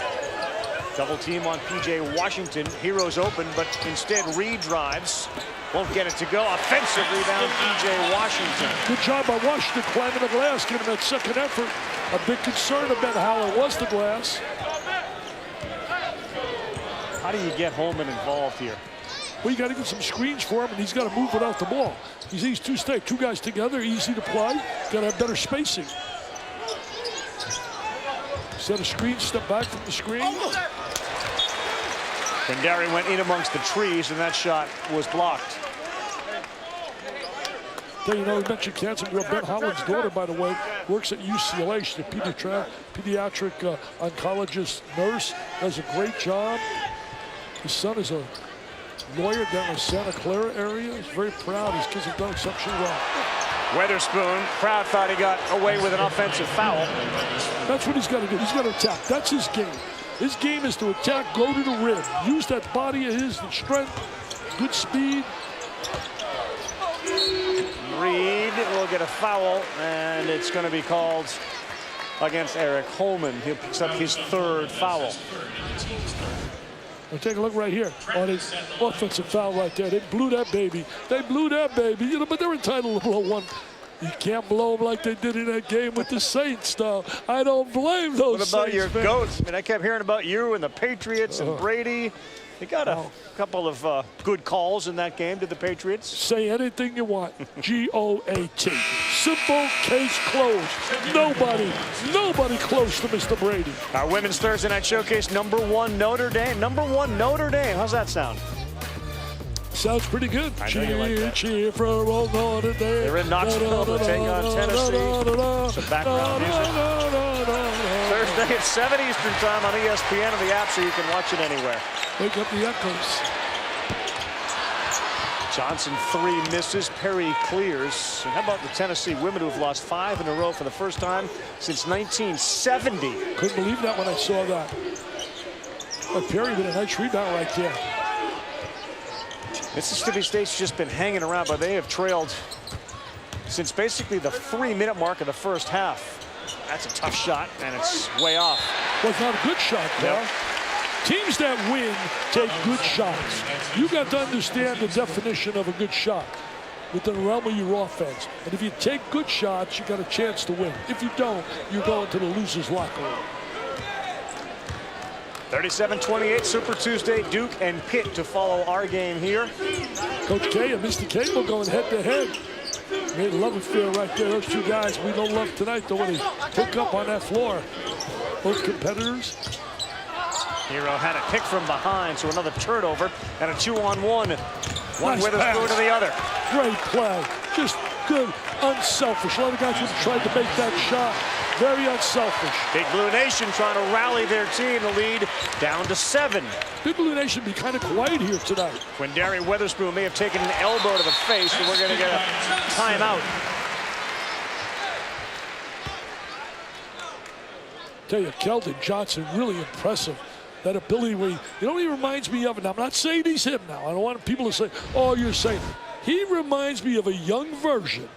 S1: Double team on P.J. Washington. Heroes open, but instead Reed drives. Won't get it to go. Offensive rebound, P.J. Washington.
S3: Good job by Washington climbing the glass, getting that second effort. A big concern of Ben Howland was the glass.
S1: How do you get Holman involved here?
S3: Well, you got to get some screens for him, and he's got to move without the ball. He's two guys together, easy to play. Got to have better spacing. Set a screen, step back from the screen.
S1: Benary went in amongst the trees, and that shot was blocked.
S3: Then, you know, we mentioned cancer girl. Ben Howland's daughter, by the way, works at UCLA. She's a pediatric oncologist nurse. Does a great job. His son is a lawyer down in the Santa Clara area. He's very proud. His kids have done exceptionally well.
S1: Weatherspoon, Proud thought he got away with an offensive foul.
S3: That's what he's got to do. He's got to attack. That's his game. His game is to attack, go to the rim. Use that body of his, the strength, good speed.
S1: Reed will get a foul, and it's going to be called against Eric Holman. He picks up his 3rd foul.
S3: Now take a look right here on his offensive foul right there. They blew that baby. They blew that baby. You know, but they're entitled to blow one. You can't blow them like they did in that game with the Saints, though. I don't blame those
S1: What about
S3: Saints
S1: your
S3: fans.
S1: goats? I mean, I kept hearing about you and the Patriots and Brady. They got a couple of good calls in that game to the Patriots.
S3: Say anything you want. G-O-A-T. Simple, case closed. Nobody close to Mr. Brady.
S1: Our women's Thursday night showcase, #1 Notre Dame. #1 Notre Dame. How's that sound?
S3: Sounds pretty good.
S1: I know you like that.
S3: Cheer for old Notre Dame.
S1: They're in Knoxville to take on Tennessee. Some background music. Thursday at 7 Eastern time on ESPN and the app, so you can watch it anywhere.
S3: Wake up the echoes.
S1: Johnson 3 misses. Perry clears. And how about the Tennessee women who have lost 5 in a row for the first time since 1970?
S3: Couldn't believe that when I saw that. But Perry with a nice rebound right there.
S1: Mississippi State's just been hanging around, but they have trailed since basically the 3-minute mark of the first half. That's a tough shot, and it's way off.
S3: Was not a good shot, though.
S1: Yep.
S3: Teams that win take good shots. You got to understand the definition of a good shot within the realm of your offense. And if you take good shots, you got a chance to win. If you don't, you're going to the loser's locker room.
S1: 37-28, Super Tuesday, Duke and Pitt to follow our game here.
S3: Coach K and Mr. Cable going head-to-head. Great love affair right there. Those two guys, we don't love tonight, though, when they hook up on that floor. Both competitors.
S1: Hero had it picked from behind, so another turnover and a 2-on-1. One
S3: Nice
S1: Witherspoon
S3: pass.
S1: to the other.
S3: Great play. Just good, unselfish. A lot of guys would have tried to make that shot. Very unselfish.
S1: Big Blue Nation trying to rally their team. The lead down to 7.
S3: Big Blue Nation be kind of quiet here tonight.
S1: Quindary Witherspoon may have taken an elbow to the face, and we're going to get a timeout.
S3: Tell you, Keldon Johnson, really impressive. That ability where you know what he reminds me of, and I'm not saying he's him now. I don't want people to say, oh, you're saying. He reminds me of a young version.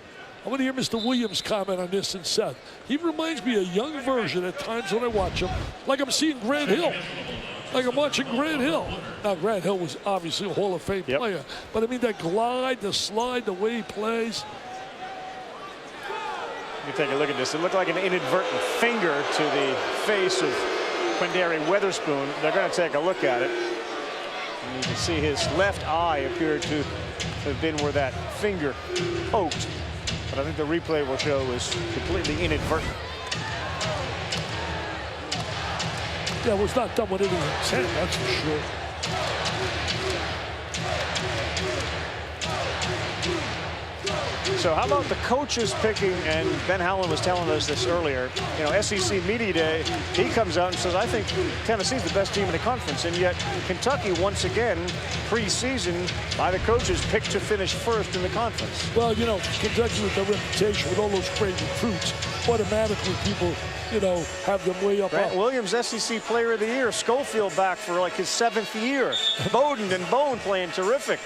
S3: I want to hear Mr. Williams comment on this and Seth. He reminds me of a young version at times when I watch him, like I'm seeing Grant Hill. Like I'm watching Grant Hill. Now, Grant Hill was obviously a Hall of Fame player. But I mean, that glide, the slide, the way he plays.
S1: You take a look at this. It looked like an inadvertent finger to the face of Quindary Witherspoon. They're going to take a look at it. And you can see his left eye appeared to have been where that finger poked. But I think the replay will show it was completely inadvertent.
S3: Yeah, it was not done with any intent, that's for sure.
S1: So how about the coaches picking, and Ben Howland was telling us this earlier, you know, SEC Media Day, he comes out and says, I think Tennessee's the best team in the conference, and yet Kentucky, once again, preseason, by the coaches, picked to finish first in the conference.
S3: Well, you know, Kentucky with their reputation, with all those great recruits, automatically people, you know, have them way up.
S1: Grant Williams, SEC Player of the Year, Schofield back for like his 7th year. Bowden and Bone playing terrific.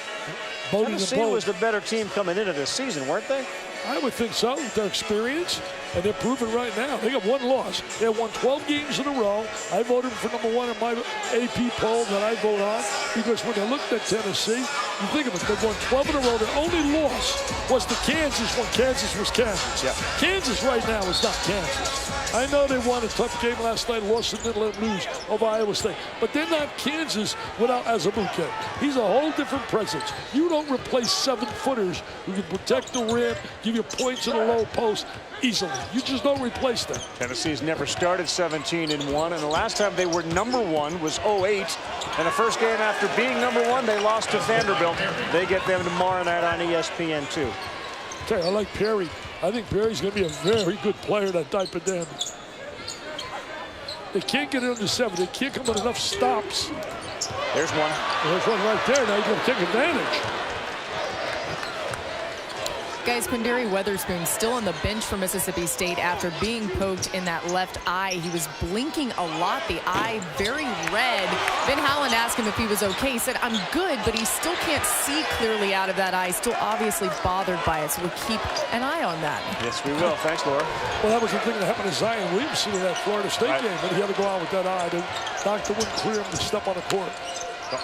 S1: Tennessee was the better team coming into this season, weren't they?
S3: I would think so, with their experience, and they're proving right now. They got one loss. They won 12 games in a row. I voted for #1 in my AP poll that I vote on, because when I looked at Tennessee, you think of it, they won 12 in a row. Their only loss was to Kansas when Kansas was Kansas.
S1: Yeah.
S3: Kansas right now is not Kansas. I know they won a tough game last night, lost and didn't let them lose over Iowa State. But they're not Kansas without Azubuike. He's a whole different presence. You don't replace 7-footers who can protect the rim, give you points in the low post easily. You just don't replace them.
S1: Tennessee's never started 17-1, and the last time they were #1 was 08. And the first game after being #1, they lost to Vanderbilt. They get them tomorrow night on ESPN2.
S3: Okay, I like Perry. I think Perry's going to be a very good player, that Diaper Dandy. They can't get it under 7. They can't come with enough stops.
S1: There's one.
S3: There's one right there. Now you're going to take advantage.
S2: Guys, Quindary Witherspoon still on the bench for Mississippi State after being poked in that left eye. He was blinking a lot, the eye very red. Ben Howland asked him if he was okay. He said, I'm good, but he still can't see clearly out of that eye. Still obviously bothered by it, so we'll keep an eye on that.
S1: Yes, we will. Thanks, Laura.
S3: Well, that was the thing that happened to Zion Williamson in that Florida State game, but he had to go out with that eye. The doctor wouldn't clear him to step on the court.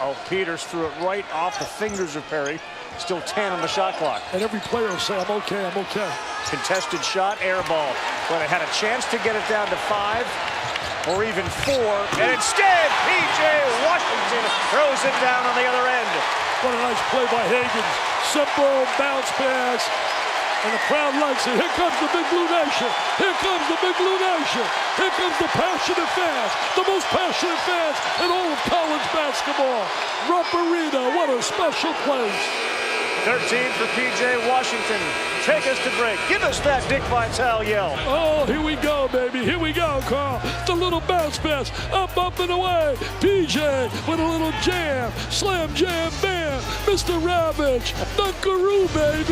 S1: Oh, Peters threw it right off the fingers of Perry. Still 10 on the shot clock.
S3: And every player will say, I'm okay, I'm okay.
S1: Contested shot, air ball. Well, they had a chance to get it down to 5 or even 4. And instead, P.J. Washington throws it down on the other end.
S3: What a nice play by Higgins. Simple bounce pass. And the crowd likes it. Here comes the Big Blue Nation. Here comes the Big Blue Nation. Here comes the passionate fans. The most passionate fans in all of college basketball. Rupp Arena, what a special place.
S1: 13 for P.J. Washington. take us to break. Give us that Dick Vitale yell.
S3: Oh, here we go, baby. Here we go, Carl. The little bounce pass. Up, up, and away. PJ with a little jam. Slam, jam, bam. Mr. Ravage. Dunkaroo, baby.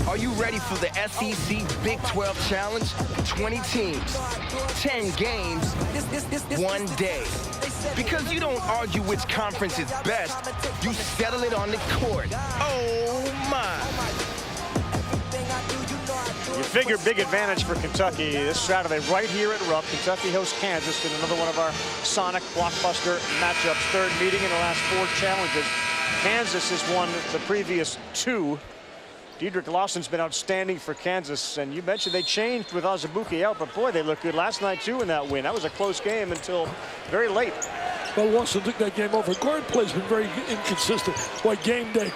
S7: Are you ready for the SEC Big 12 Challenge? 20 teams, 10 games, one day. Because you don't argue which conference is best, you settle it on the court. Oh, my.
S1: You figure big advantage for Kentucky this Saturday right here at Rupp. Kentucky hosts Kansas in another one of our Sonic blockbuster matchups. Third meeting in the last 4 challenges. Kansas has won the previous 2. Dedrick Lawson's been outstanding for Kansas, and you mentioned they changed with Azubuike out, but boy, they looked good last night too in that win. That was a close game until very late.
S3: Well, Lawson took that game over. Guard play's been very inconsistent. Boy, game day,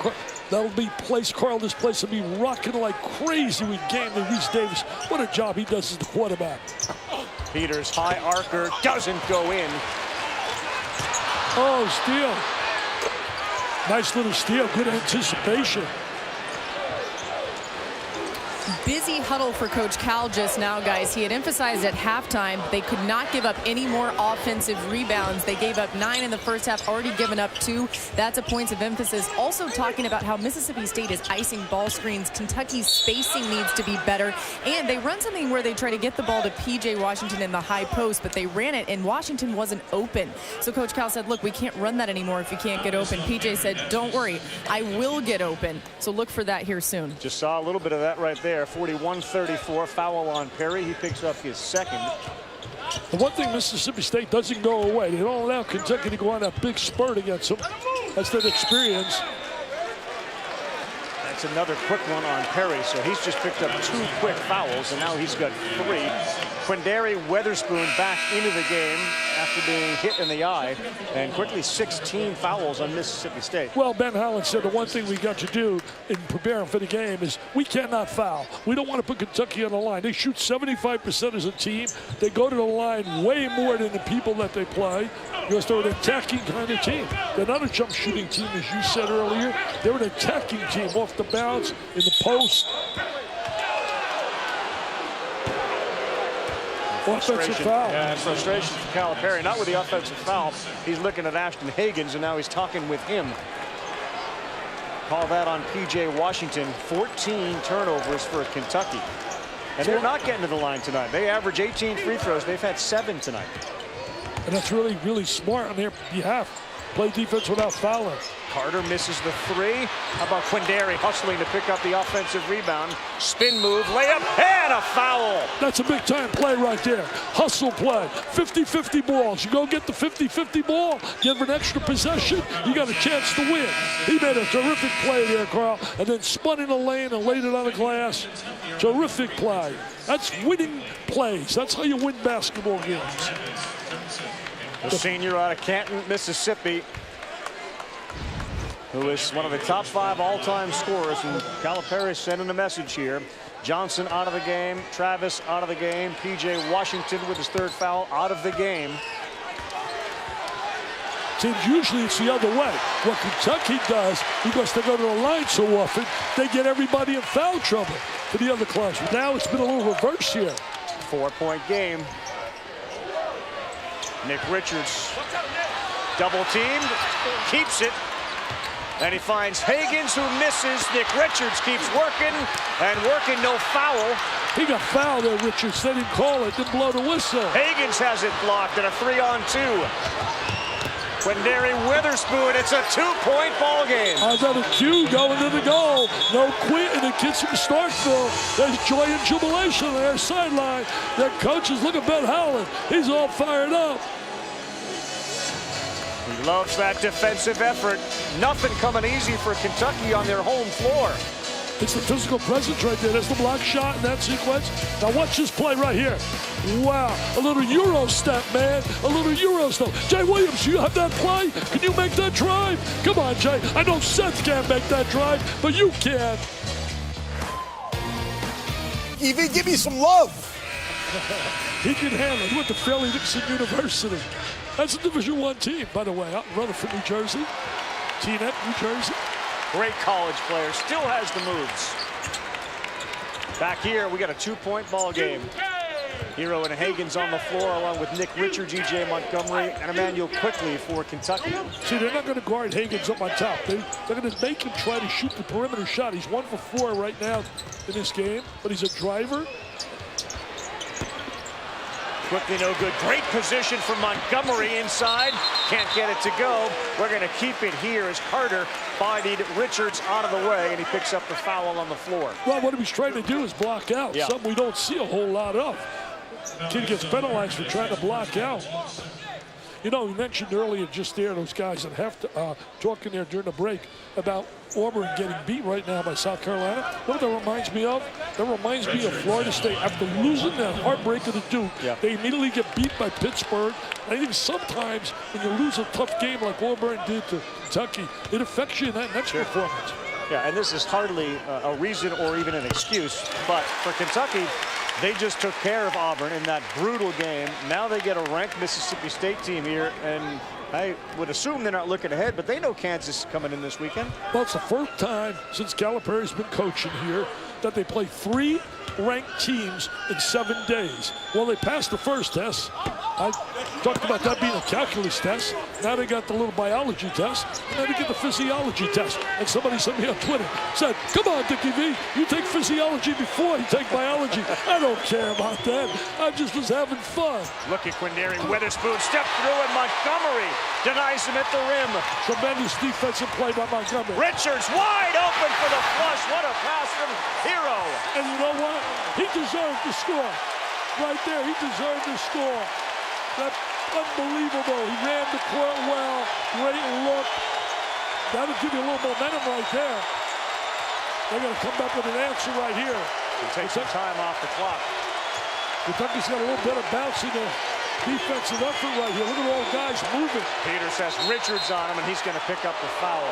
S3: that'll be place. Carl, this place will be rocking like crazy with game day. Reese Davis, what a job he does as the quarterback.
S1: Peters, high arcer, doesn't go in.
S3: Oh, steal. Nice little steal, good anticipation.
S2: Busy huddle for Coach Cal just now, guys. He had emphasized at halftime they could not give up any more offensive rebounds. They gave up 9 in the first half, already given up 2. That's a point of emphasis. Also talking about how Mississippi State is icing ball screens. Kentucky's spacing needs to be better. And they run something where they try to get the ball to P.J. Washington in the high post, but they ran it, and Washington wasn't open. So Coach Cal said, look, we can't run that anymore if you can't get open. P.J. said, don't worry, I will get open. So look for that here soon.
S1: Just saw a little bit of that right there. 41-34, foul on Perry. He picks up his second.
S3: The one thing Mississippi State doesn't go away, they don't allow Kentucky to go on that big spurt against them. That's their experience.
S1: That's another quick one on Perry, so he's just picked up 2 quick fouls, and now he's got 3. Quindary Weatherspoon back into the game after being hit in the eye, and quickly 16 fouls on Mississippi State.
S3: Well, Ben Howland said the one thing we got to do in preparing for the game is we cannot foul. We don't want to put Kentucky on the line. They shoot 75% as a team. They go to the line way more than the people that they play because they're an attacking kind of team. They're not a jump shooting team, as you said earlier. They're an attacking team off the bounce, in the post. Offensive foul.
S1: Yeah, frustration for Calipari. Not with the offensive foul. He's looking at Ashton Hagans, and now he's talking with him. Call that on P.J. Washington. 14 turnovers for Kentucky. And they're not getting to the line tonight. They average 18 free throws. They've had 7 tonight.
S3: And that's really, really smart on their behalf. Play defense without fouling.
S1: Carter misses the 3. How about Quindary hustling to pick up the offensive rebound? Spin move, layup, and a foul.
S3: That's a big time play right there. Hustle play. 50-50 balls. You go get the 50-50 ball, give an extra possession, you got a chance to win. He made a terrific play there, Carl, and then spun in the lane and laid it on the glass. Terrific play. That's winning plays. That's how you win basketball games.
S1: The senior out of Canton, Mississippi, who is one of the top 5 all-time scorers, and Calipari sending a message here. Johnson out of the game, Travis out of the game, P.J. Washington with his 3rd foul out of the game.
S3: Teams usually it's the other way. What Kentucky does, because they go to the line so often, they get everybody in foul trouble for the other class. Now it's been a little reverse here.
S1: 4-point game. Nick Richards double teamed, keeps it, and he finds Hagans, who misses. Nick Richards keeps working and working, no foul.
S3: He got fouled there, Richards. They didn't call it, didn't blow the whistle.
S1: Hagans has it blocked and a 3-on-2. Quindary Weatherspoon, it's a 2-point ball game.
S3: Another cue going to the goal. No quit, and the kids from Starkville. There's joy and jubilation on their sideline. Their coaches, look at Ben Howland. He's all fired up.
S1: He loves that defensive effort. Nothing coming easy for Kentucky on their home floor.
S3: It's the physical presence right there. That's the block shot in that sequence. Now watch this play right here. Wow, a little Euro step, man. A little Euro step. Jay Williams, you have that play? Can you make that drive? Come on, Jay. I know Seth can't make that drive, but you can.
S5: Evie, give me some love.
S3: He can handle it. He went to Fairleigh Dickinson University. That's a Division I team, by the way, out in Rutherford, New Jersey. Teaneck, New Jersey.
S1: Great college player, still has the moves. Back here, we got a 2-point ball game. Hero and Hagens on the floor, along with Nick Richards, E.J. Montgomery, and Emmanuel Quickly for Kentucky.
S3: See, they're not going to guard Hagens up on top. They're going to make him try to shoot the perimeter shot. He's 1 for 4 right now in this game, but he's a driver.
S1: Quickly, no good. Great position from Montgomery inside. Can't get it to go. We're going to keep it here as Carter bodied Richards out of the way, and he picks up the foul on the floor.
S3: Well, what he's trying to do is block out, something we don't see a whole lot of. Kid gets penalized for trying to block out. You know, we mentioned earlier just there, those guys that have to talking there during the break about Auburn getting beat right now by South Carolina. What that reminds me of? That reminds me of Florida State. After losing that heartbreaker to Duke, they immediately get beat by Pittsburgh. I think sometimes when you lose a tough game like Auburn did to Kentucky, it affects you in that next performance.
S1: Yeah, and this is hardly a reason or even an excuse, but for Kentucky, they just took care of Auburn in that brutal game. Now they get a ranked Mississippi State team here, and I would assume they're not looking ahead, but they know Kansas is coming in this weekend.
S3: Well, it's the first time since Calipari's been coaching here that they play 3 ranked teams in 7 days. Well, they passed the first test. I talked about that being a calculus test. Now they got the little biology test, and then they get the physiology test. And somebody sent me on Twitter, said, come on, Dickie V, you take physiology before you take biology. I don't care about that. I just was having fun.
S1: Look at Quindary Witherspoon step through, and Montgomery denies him at the rim.
S3: Tremendous defensive play by Montgomery.
S1: Richards wide open for the flush. What a pass from Hero.
S3: And you know what? He deserved to score. Right there, he deserved to score. That's unbelievable. He ran the court well. Great look. That'll give you a little momentum right there. They're going to come back with an answer right here.
S1: He'll take some time off the clock.
S3: Kentucky's got a little bit of bounce in their defensive effort right here. Look at all the guys moving.
S1: Peters has Richards on him, and he's going to pick up the foul.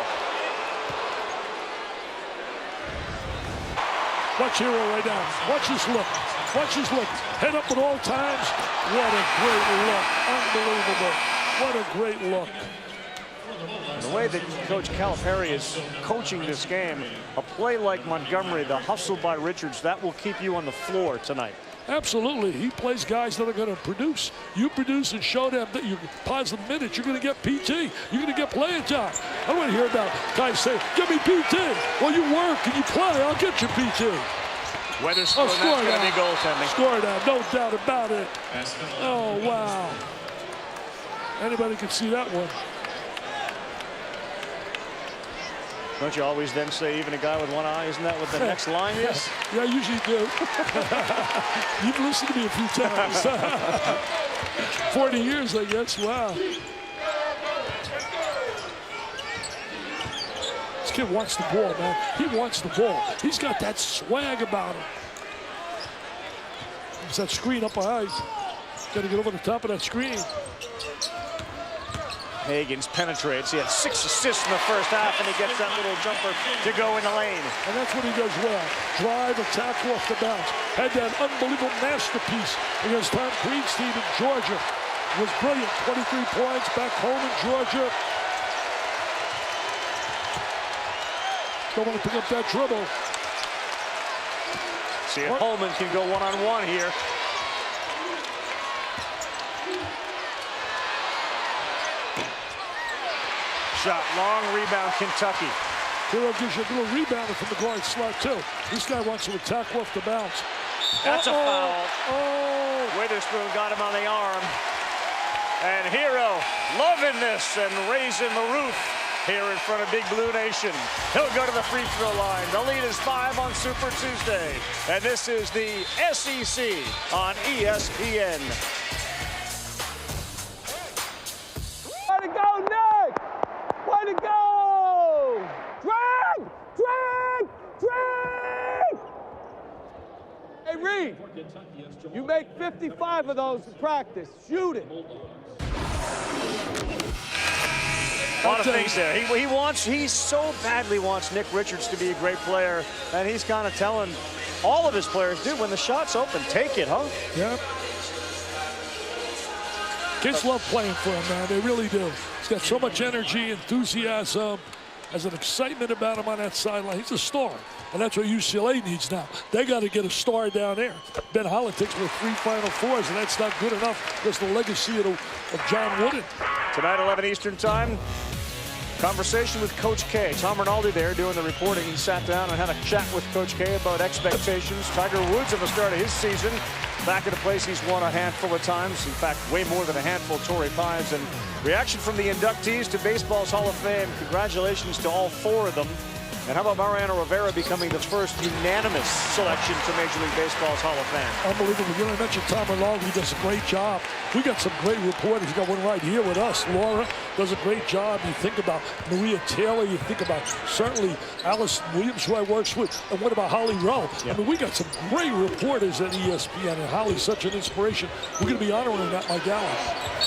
S3: Watch Hero right now. Watch this look. Watch his look. Head up at all times. What a great look. Unbelievable. What a great look.
S1: The way that Coach Calipari is coaching this game, a play like Montgomery, the hustle by Richards, that will keep you on the floor tonight.
S3: Absolutely. He plays guys that are going to produce. You produce and show them that you're positive minutes. You're going to get PT. You're going to get playing time. I want to hear about guys say, give me PT. Well, you work and you play. I'll get you PT.
S1: Weatherspoon, that's going to be goaltending.
S3: Score that, no doubt about it. Oh, wow. Anybody can see that one.
S1: Don't you always then say even a guy with one eye? Isn't that what the next line is?
S3: Yeah, I usually do. You've listened to me a few times. 40 years, I guess. Wow. This kid wants the ball, man. He wants the ball. He's got that swag about him. There's that screen up high. Got to get over the top of that screen.
S1: Hagens penetrates. He had 6 assists in the first half, and he gets that little jumper to go in the lane.
S3: And that's what he does well. Drive, attack off the bounce. Had that unbelievable masterpiece against Tom Crean's team in Georgia. Was brilliant. 23 points back home in Georgia. Don't want to pick up that dribble.
S1: See if Holman can go one-on-one here. Shot, long rebound, Kentucky.
S3: Hero gives you a little rebounder from the guard slot, too. This guy wants to attack off the bounce.
S1: That's a foul.
S3: Oh!
S1: Witherspoon got him on the arm. And Hero loving this and raising the roof here in front of Big Blue Nation. He'll go to the free throw line. The lead is 5 on Super Tuesday. And this is the SEC on ESPN.
S6: Way to go, Nick! Way to go! Drag! Drag! Drag! Hey, Reed, you make 55 of those in practice. Shoot it.
S1: A lot of things there. He so badly wants Nick Richards to be a great player, and he's kind of telling all of his players, dude, when the shot's open, take it, huh?
S3: Yeah. Kids love playing for him, man. They really do. He's got so much energy, enthusiasm. has an excitement about him on that sideline. He's a star, and that's what UCLA needs now. They got to get a star down there. Ben Hollentik's with 3 Final Fours, and that's not good enough. That's the legacy of John Wooden.
S1: Tonight, 11 Eastern Time. Conversation with Coach K. Tom Rinaldi there doing the reporting. He sat down and had a chat with Coach K about expectations. Tiger Woods at the start of his season, back at a place he's won a handful of times. In fact, way more than a handful. Torrey Pines. And reaction from the inductees to baseball's Hall of Fame. Congratulations to all 4 of them. And how about Mariano Rivera becoming the first unanimous selection to Major League Baseball's Hall of Fame?
S3: Unbelievable. You know, I mentioned Tom Rinaldi. He does a great job. We got some great reporters. You got one right here with us. Laura does a great job. You think about Maria Taylor. You think about certainly Alice Williams, who I works with. And what about Holly Rowe?
S1: Yeah.
S3: I mean, we got some great reporters at ESPN. And Holly's such an inspiration. We're going to be honoring that, my gala.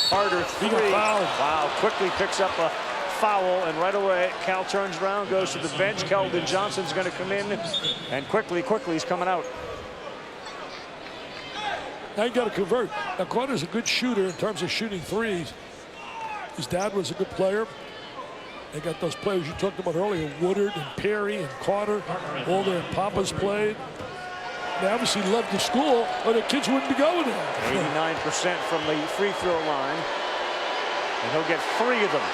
S1: Carter 3.
S3: He got fouled.
S1: Wow, quickly picks up a foul, and right away Cal turns around, goes to the bench. Keldon Johnson's going to come in, and quickly he's coming out.
S3: Now you got to convert. Now Carter's a good shooter in terms of shooting threes. His dad was a good player. They got those players you talked about earlier, Woodard and Perry and Carter. All their papas played. They obviously loved the school, or the kids wouldn't be going there.
S1: 89% from the free throw line, and he'll get 3 of them.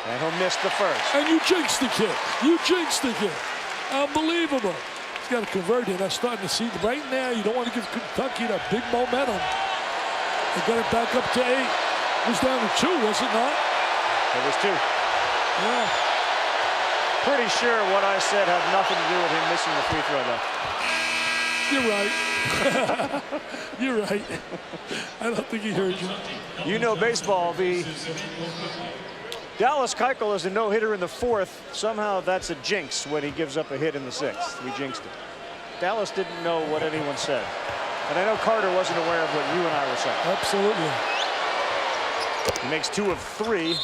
S1: And he'll miss the first.
S3: And you jinxed the kid. You jinxed the kid. Unbelievable. He's got to convert it. I'm starting to see right now. You don't want to give Kentucky that big momentum. They got it back up to 8. It was down to 2, was it not?
S1: It was 2.
S3: Yeah.
S1: Pretty sure what I said had nothing to do with him missing the free throw, though.
S3: You're right. You're right. I don't think he heard you.
S1: You know baseball, the Dallas Keuchel is a no-hitter in the 4th. Somehow that's a jinx when he gives up a hit in the 6th. We jinxed it. Dallas didn't know what anyone said. And I know Carter wasn't aware of what you and I were saying.
S3: Absolutely.
S1: He makes 2 of 3,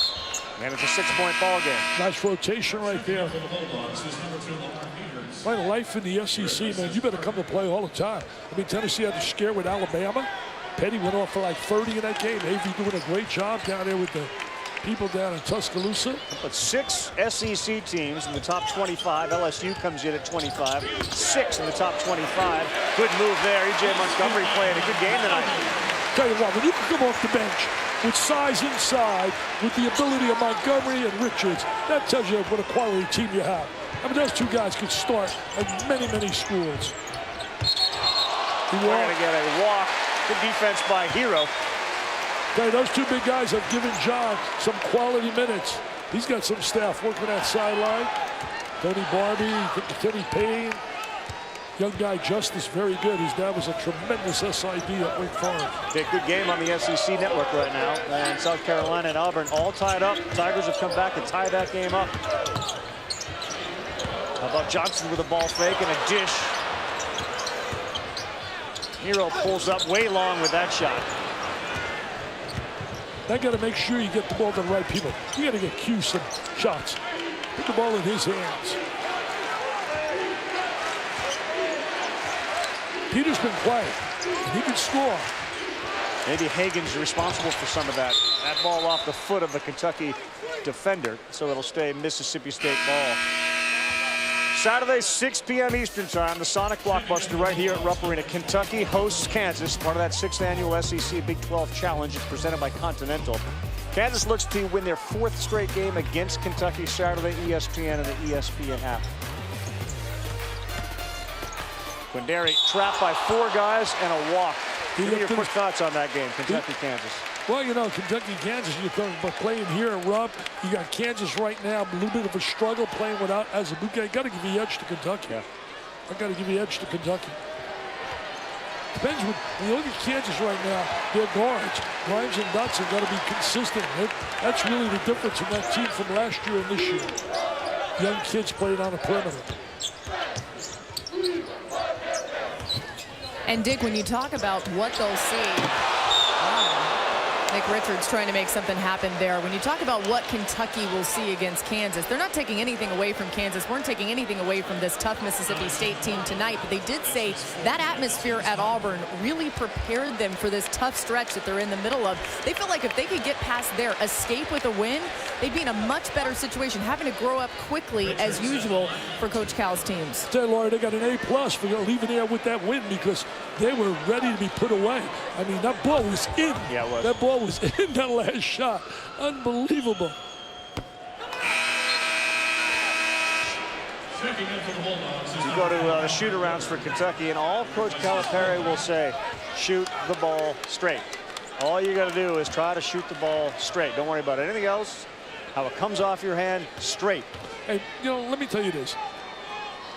S1: and it's a 6-point ball game.
S3: Nice rotation right there. My life in the SEC, man, you better come to play all the time. I mean, Tennessee had to scare with Alabama. Petty went off for like 30 in that game. Navy doing a great job down there with the people down in Tuscaloosa.
S1: But 6 SEC teams in the top 25. LSU comes in at 25. 6 in the top 25. Good move there. E.J. Montgomery playing a good game tonight.
S3: Tell you what, when you can come off the bench with size inside, with the ability of Montgomery and Richards, that tells you what a quality team you have. I mean, those 2 guys could start at many, many schools.
S1: We're going to get a walk. Good defense by Hero.
S3: Okay, those 2 big guys have given John some quality minutes. He's got some staff working that sideline. Tony Barbie, Kenny Payne. Young guy Justice, very good. His dad was a tremendous SID at Wake Forest.
S1: Okay, good game on the SEC network right now. And South Carolina and Auburn all tied up. Tigers have come back and tied that game up. How about Johnson with a ball fake and a dish? Hero pulls up way long with that shot.
S3: They got to make sure you get the ball to the right people. You got to get Q some shots. Put the ball in his hands. Peter's been quiet, and he can score.
S1: Maybe Hagan's responsible for some of that. That ball off the foot of the Kentucky defender, so it'll stay Mississippi State ball. Saturday, 6 p.m. Eastern Time, the Sonic Blockbuster right here at Rupp Arena. Kentucky hosts Kansas, part of that 6th annual SEC Big 12 Challenge. It's presented by Continental. Kansas looks to win their 4th straight game against Kentucky Saturday, ESPN and the ESPN app. Quindary trapped by 4 guys and a walk. Give me your quick thoughts on that game, Kentucky-Kansas.
S3: Well, you know, Kentucky-Kansas, you're talking about playing here at Rupp. You got Kansas right now, a little bit of a struggle playing without Azubuike. I got to give you the edge to Kentucky.
S1: Yeah.
S3: I got to give you the edge to Kentucky. Depends when you look at Kansas right now, their guards, Grimes and Dotson, got to be consistent. That's really the difference in that team from last year and this year. Young kids playing on the perimeter.
S2: And Dick, when you talk about what they'll see, Nick Richards trying to make something happen there. When you talk about what Kentucky will see against Kansas, they're not taking anything away from Kansas. Weren't taking anything away from this tough Mississippi State team tonight. But they did say that atmosphere at Auburn really prepared them for this tough stretch that they're in the middle of. They feel like if they could get past there, escape with a win, they'd be in a much better situation, having to grow up quickly as usual for Coach Cal's teams.
S3: Tell you, Laura, they got an A+ for leaving there with that win because they were ready to be put away. I mean, that ball was in.
S1: Yeah, it was.
S3: That ball was in that last shot. Unbelievable.
S1: You go to the shoot-arounds for Kentucky, and all Coach Calipari will say, shoot the ball straight. All you got to do is try to shoot the ball straight. Don't worry about anything else. How it comes off your hand, straight.
S3: Hey, you know, let me tell you this.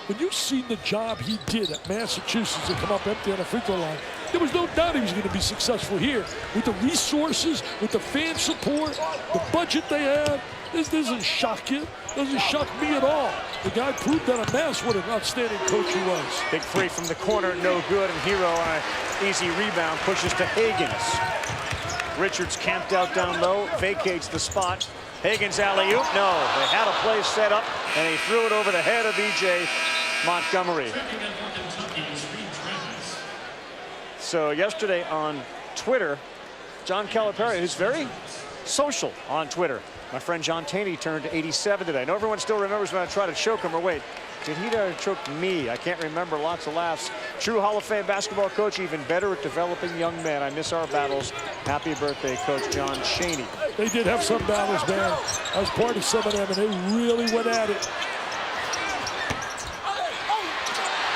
S3: When you seen the job he did at Massachusetts to come up empty on the free throw line, there was no doubt he was going to be successful here. With the resources, with the fan support, the budget they have, this doesn't shock you. Doesn't shock me at all. The guy proved that at Mass what an outstanding coach he was.
S1: Big three from the corner, no good, and Hero on an easy rebound pushes to Hagans. Richards camped out down low, vacates the spot. Hagans alley-oop, no. They had a play set up, and he threw it over the head of E.J. Montgomery. So yesterday on Twitter, John Calipari, who's very social on Twitter. My friend John Taney turned 87 today. I know everyone still remembers when I tried to choke him, or wait, did he choke me? I can't remember. Lots of laughs. True Hall of Fame basketball coach, even better at developing young men. I miss our battles. Happy birthday, Coach John Chaney.
S3: They did have some battles, man. I was part of some of them, and they really went at it.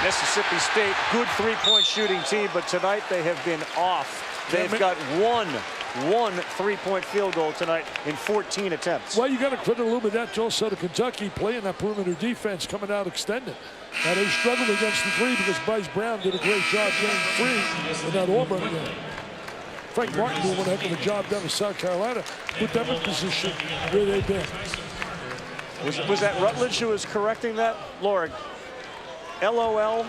S1: Mississippi State, good three-point shooting team, but tonight they have been off. They've got one three-point field goal tonight in 14 attempts.
S3: Well, you got to credit a little bit of that to also to Kentucky playing that perimeter defense, coming out extended. Now they struggled against the three because Bryce Brown did a great job getting free in that Auburn game. Frank Martin doing one heck of a job down in South Carolina, put them in position where they've been.
S1: Was that Rutledge who was correcting that? Laura, LOL?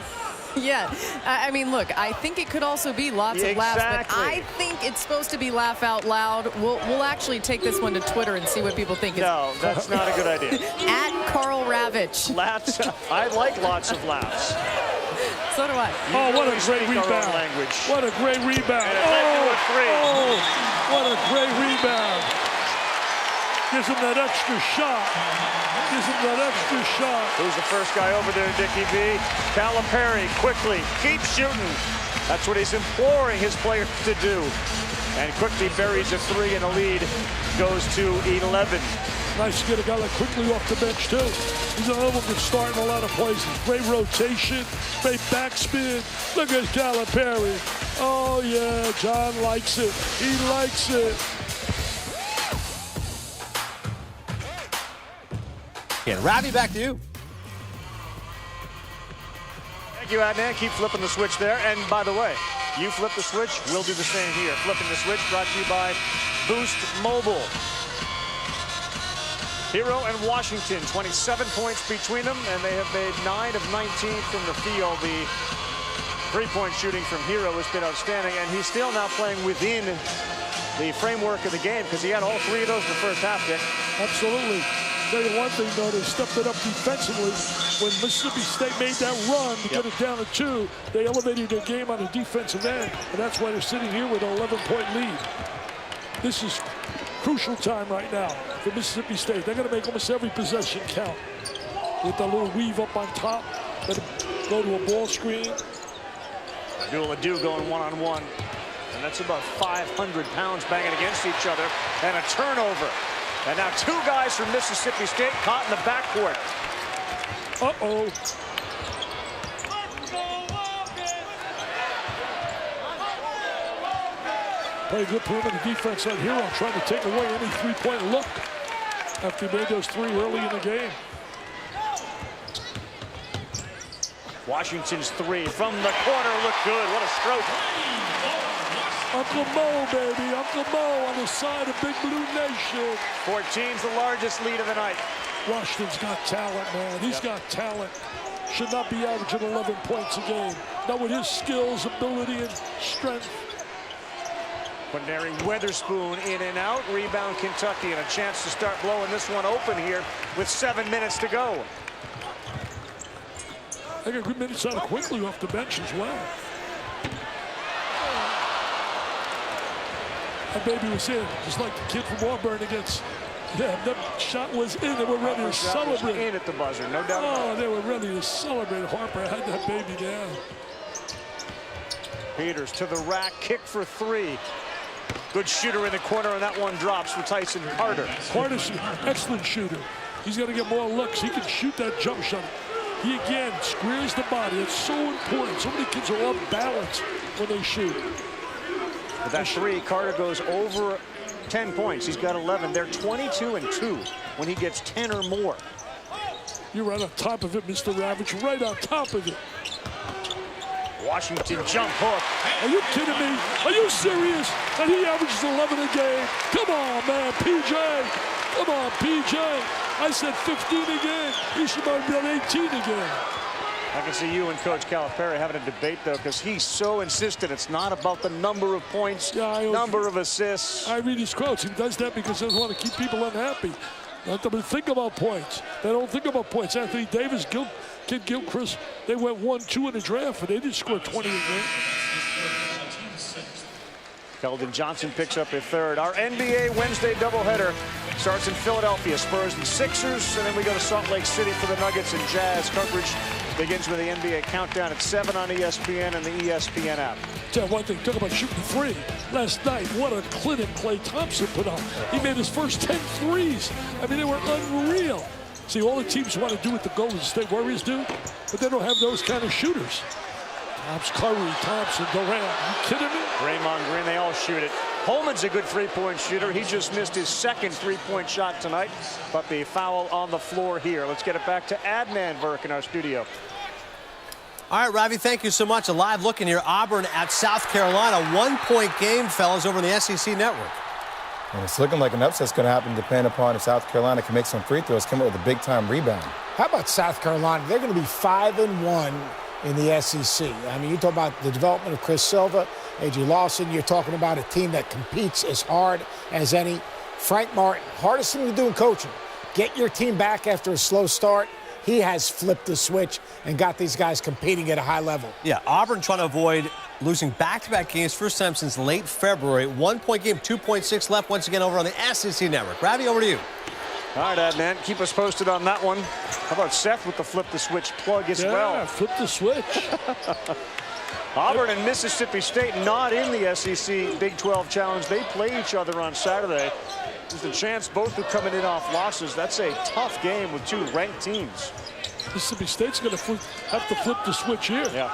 S2: Yeah, I mean, look, I think it could also be lots of laughs, but I think it's supposed to be laugh out loud. We'll actually take this one to Twitter and see what people think.
S1: No, that's not a good idea.
S2: At Carl Ravitch.
S1: I like lots of laughs.
S2: So do I.
S3: Oh, what a great rebound. What a great rebound. Oh, what a great rebound. Gives him that extra shot. Gives him that extra shot.
S1: Who's the first guy over there, Dickie V? Calipari, quickly, keep shooting. That's what he's imploring his players to do. And quickly buries a three, and the lead goes to 11.
S3: Nice to get a guy like Quickly off the bench, too. He's another one that start in a lot of places. Great rotation, great backspin. Look at Calipari. Oh, yeah, John likes it. He likes it.
S5: And Ravi, back to you.
S1: Thank you, Adnan. Keep flipping the switch there. And by the way, you flip the switch, we'll do the same here. Flipping the switch brought to you by Boost Mobile. Hero and Washington, 27 points between them, and they have made 9 of 19 from the field. The three-point shooting from Hero has been outstanding, and he's still now playing within the framework of the game because he had all three of those in the first half, Dick.
S3: Absolutely. Tell you one thing, though, they stepped it up defensively. When Mississippi State made that run to get it down to 2, they elevated their game on the defensive end, and that's why they're sitting here with an 11-point lead. This is crucial time right now for Mississippi State. They're going to make almost every possession count. With that little weave up on top, let it go to a ball screen.
S1: Abdul Adu going one-on-one, and that's about 500 pounds banging against each other, and a turnover. And now 2 guys from Mississippi State caught in the backcourt.
S3: Uh-oh. Play good perimeter defense on Hero, trying to take away any three-point look after he made those 3 early in the game.
S1: Washington's 3 from the corner looked good. What a stroke.
S3: Uncle Mo, baby. Uncle Mo on the side of Big Blue Nation.
S1: 14's the largest lead of the night.
S3: Washington's got talent, man. He's got talent. Should not be averaging 11 points a game. Not with his skills, ability, and strength.
S1: Quinary Weatherspoon in and out. Rebound Kentucky, and a chance to start blowing this one open here with 7 minutes to go.
S3: They got good minutes out of Quickly off the bench as well. That baby was in, just like the kid from Auburn against. Yeah, that shot was in. They were ready to celebrate.
S1: In at the buzzer, no doubt.
S3: Oh, they were ready to celebrate. Harper had that baby down.
S1: Peters to the rack, kick for three. Good shooter in the corner, and that one drops for Tyson Carter.
S3: Carter's an excellent shooter. He's got to get more looks. He can shoot that jump shot. He again squares the body. It's so important. So many kids are off balance when they shoot.
S1: With that three, Carter goes over 10 points. He's got 11. They're 22-2 when he gets 10 or more.
S3: You're right on top of it, Mr. Ravage. Right on top of it.
S1: Washington jump hook.
S3: Are you kidding me? Are you serious? And he averages 11 a game. Come on, man, PJ. Come on, PJ. I said 15 again. He should have been 18 again.
S1: I can see you and Coach Calipari having a debate, though, because he's so insistent it's not about the number of points, number of assists.
S3: I read his quotes. He does that because he doesn't want to keep people unhappy. Let them think about points. They don't think about points. Anthony Davis, Kid Gilchrist, they went 1-2 in the draft, and they didn't score 20 a game.
S1: Keldon Johnson picks up a third. Our NBA Wednesday doubleheader starts in Philadelphia. Spurs and Sixers, and then we go to Salt Lake City for the Nuggets and Jazz. Coverage begins with the NBA countdown at 7 on ESPN and the ESPN app.
S3: Tell you one thing, talk about shooting three. Last night, what a clinic Klay Thompson put on. He made his first 10 threes. I mean, they were unreal. See, all the teams want to do what the Golden State Warriors do, but they don't have those kind of shooters. Curry, Thompson, Durant. Are you kidding me?
S1: Draymond Green, they all shoot it. Holman's a good three-point shooter. He just missed his second three-point shot tonight, but the foul on the floor here. Let's get it back to Adnan Virk in our studio.
S5: All right, Ravi, thank you so much. A live look in here. Auburn at South Carolina. 1-point game, fellas, over on the SEC Network.
S8: And it's looking like an upset's going to happen depending upon if South Carolina can make some free throws, come up with a big-time rebound.
S9: How about South Carolina? They're going to be 5-1 in the SEC. I mean, you talk about the development of Chris Silva, A.J. Lawson. You're talking about a team that competes as hard as any. Frank Martin, hardest thing to do in coaching. Get your team back after a slow start. He has flipped the switch and got these guys competing at a high level.
S5: Yeah, Auburn trying to avoid losing back-to-back games, first time since late February. 1-point game, 2.6 left once again over on the SEC Network. Ravi, over to you.
S1: All right, Adnan, keep us posted on that one. How about Seth with the flip the switch plug as well?
S3: Yeah, flip the switch.
S1: Auburn and Mississippi State not in the SEC Big 12 Challenge. They play each other on Saturday. There's a chance both are coming in off losses. That's a tough game with two ranked teams.
S3: Mississippi State's going to have to flip the switch here.
S1: Yeah.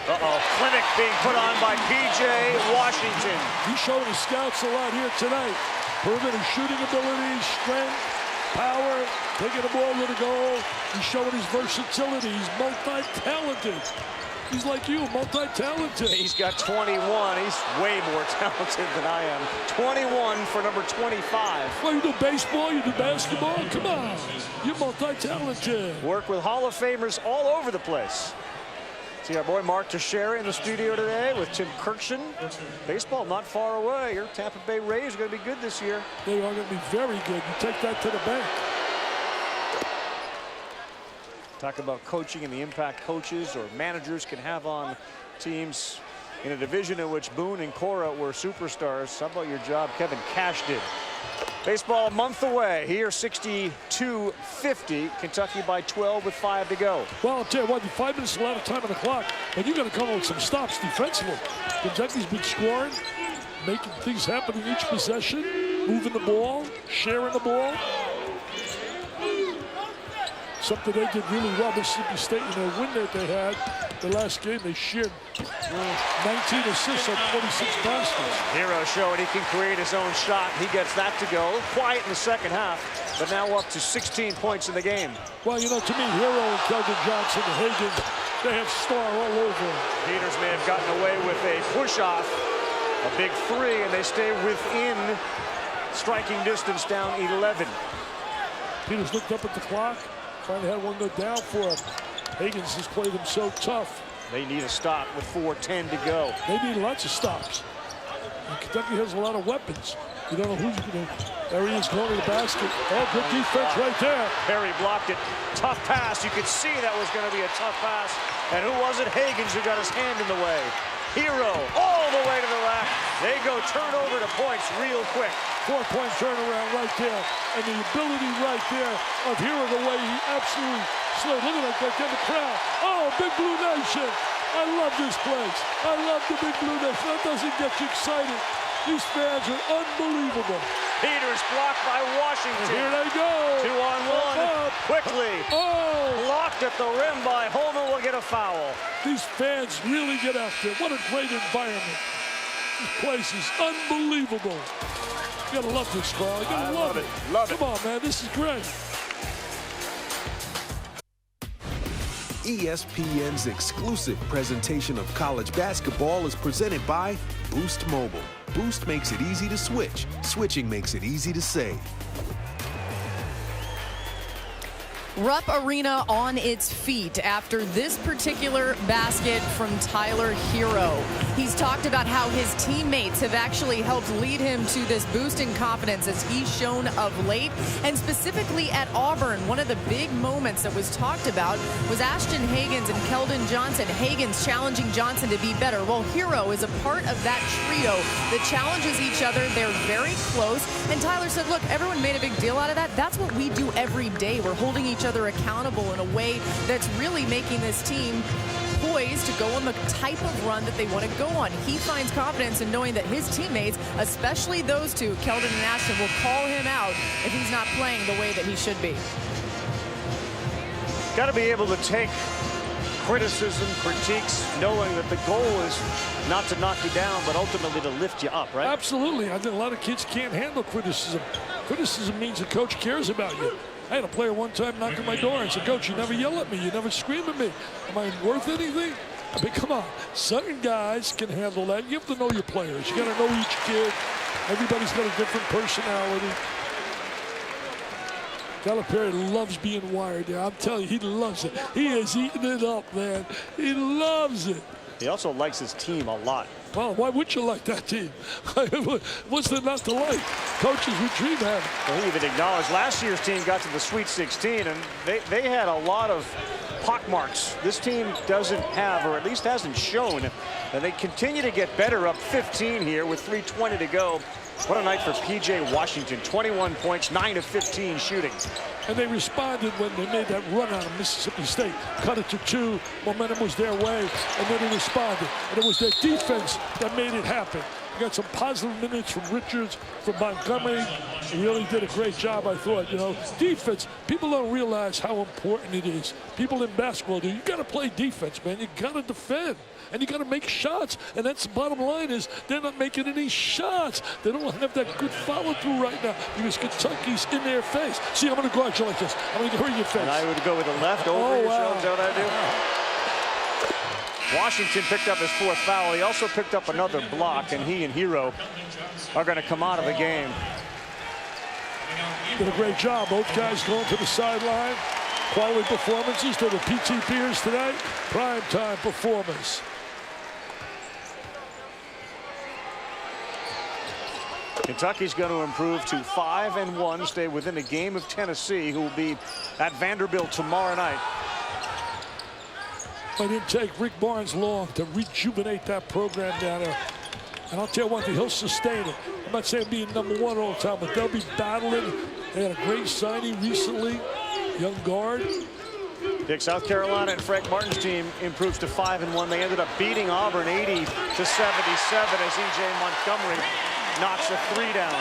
S1: Uh-oh, clinic being put on by P.J. Washington.
S3: He's showing his scouts a lot here tonight. Proven his shooting ability, strength, power, taking the ball to the goal. He's showing his versatility. He's multi-talented. He's like you, multi-talented.
S1: He's got 21. He's way more talented than I am. 21 for number 25.
S3: Well, you do baseball, you do basketball. Come on. You're multi-talented.
S1: Work with Hall of Famers all over the place. See our boy Mark Teixeira in the studio today with Tim Kirkshin. Baseball not far away. Your Tampa Bay Rays are going to be good this year.
S3: They are going to be very good. You take that to the bank.
S1: Talk about coaching and the impact coaches or managers can have on teams in a division in which Boone and Cora were superstars. How about your job Kevin Cash did? Baseball a month away. Here 62-50. Kentucky by 12 with 5 to go.
S3: Well, I'll tell you what, 5 minutes is a lot of time on the clock, but you got to come up with some stops defensively. Kentucky's been scoring, making things happen in each possession, moving the ball, sharing the ball. Something they did really well. Mississippi State, in their win that they had, the last game, they shared 19 assists on 26 baskets.
S1: Hero showing he can create his own shot. He gets that to go. Quiet in the second half, but now up to 16 points in the game.
S3: Well, you know, to me, Hero and Keldon Johnson and Hagan, they have star all over.
S1: Peters may have gotten away with a push-off, a big three, and they stay within striking distance, down 11.
S3: Peters looked up at the clock, trying to have one go down for him. Higgins has played them so tough.
S1: They need a stop with 4:10 to go.
S3: They need lots of stops. And Kentucky has a lot of weapons. You don't know who's going to. There he is going to the basket. Oh, good defense right there.
S1: Perry blocked it. Tough pass. You could see that was going to be a tough pass. And who was it? Higgins, who got his hand in the way. Hero all the way to the rack. They go turnover to points real quick.
S3: 4-point turnaround right there. And the ability right there of Hero, the way he absolutely slid. Look at that, get the crowd. Oh, Big Blue Nation. I love this place. I love the Big Blue Nation. That doesn't get you excited. These fans are unbelievable.
S1: Peters blocked by Washington.
S3: Here they go.
S1: 2-on-1. Quickly.
S3: Oh.
S1: Blocked at the rim by Homer. Will get a foul.
S3: These fans really get out there. What a great environment. This place is unbelievable. You gotta love this, Carl. You gotta love it.
S1: Love it.
S3: Come on, man. This is great.
S4: ESPN's exclusive presentation of college basketball is presented by Boost Mobile. Boost makes it easy to switch. Switching makes it easy to save.
S2: Rupp Arena on its feet after this particular basket from Tyler Hero. He's talked about how his teammates have actually helped lead him to this boost in confidence as he's shown of late. And specifically at Auburn, one of the big moments that was talked about was Ashton Higgins and Keldon Johnson. Higgins challenging Johnson to be better. Well, Hero is a part of that trio that challenges each other. They're very close. And Tyler said, look, everyone made a big deal out of that. That's what we do every day. We're holding each other accountable in a way that's really making this team poised to go on the type of run that they want to go on. He finds confidence in knowing that his teammates, especially those two, Keldon and Ashton, will call him out if he's not playing the way that he should be.
S1: Got to be able to take criticism, critiques, knowing that the goal is not to knock you down, but ultimately to lift you up, right?
S3: Absolutely. I think a lot of kids can't handle criticism. Criticism means the coach cares about you. I had a player one time knock on my door and said, Coach, you never yell at me. You never scream at me. Am I worth anything? I mean, come on. Certain guys can handle that. You have to know your players. You got to know each kid. Everybody's got a different personality. Calipari loves being wired there. I'm telling you, he loves it. He is eating it up, man. He loves it.
S1: He also likes his team a lot.
S3: Well, why would you like that team? What's there not to like? Coaches would dream having.
S1: Well, he even acknowledged last year's team got to the Sweet 16, and they had a lot of pockmarks. This team doesn't have, or at least hasn't shown, and they continue to get better, up 15 here with 3:20 to go. What a night for P.J. Washington. 21 points, 9 of 15 shooting.
S3: And they responded when they made that run out of Mississippi State. Cut it to 2. Momentum was their way, and then they responded. And it was their defense that made it happen. You got some positive minutes from Richards, from Montgomery. He really did a great job, I thought. You know, defense, people don't realize how important it is. People in basketball do. You got to play defense, man. You got to defend. And you got to make shots. And that's the bottom line is they're not making any shots. They don't have that good follow-through right now because Kentucky's in their face. See, I'm going to guard you like this. I'm going to hurt your face.
S1: And I would go with the left over your shoulder. Is that what I do? Washington picked up his 4th foul. He also picked up another block, and he and Hero are going to come out of the game.
S3: Did a great job. Both guys going to the sideline. Quality performances to the P.T. Pierce today. Primetime performance.
S1: Kentucky's going to improve to 5-1, stay within a game of Tennessee, who will be at Vanderbilt tomorrow night.
S3: It didn't take Rick Barnes long to rejuvenate that program down there. And I'll tell you one thing, he'll sustain it. I'm not saying being #1 all the time, but they'll be battling. They had a great signing recently, young guard.
S1: Dick, South Carolina and Frank Martin's team improves to 5-1. They ended up beating Auburn 80-77 as E.J. Montgomery knocks a 3 down.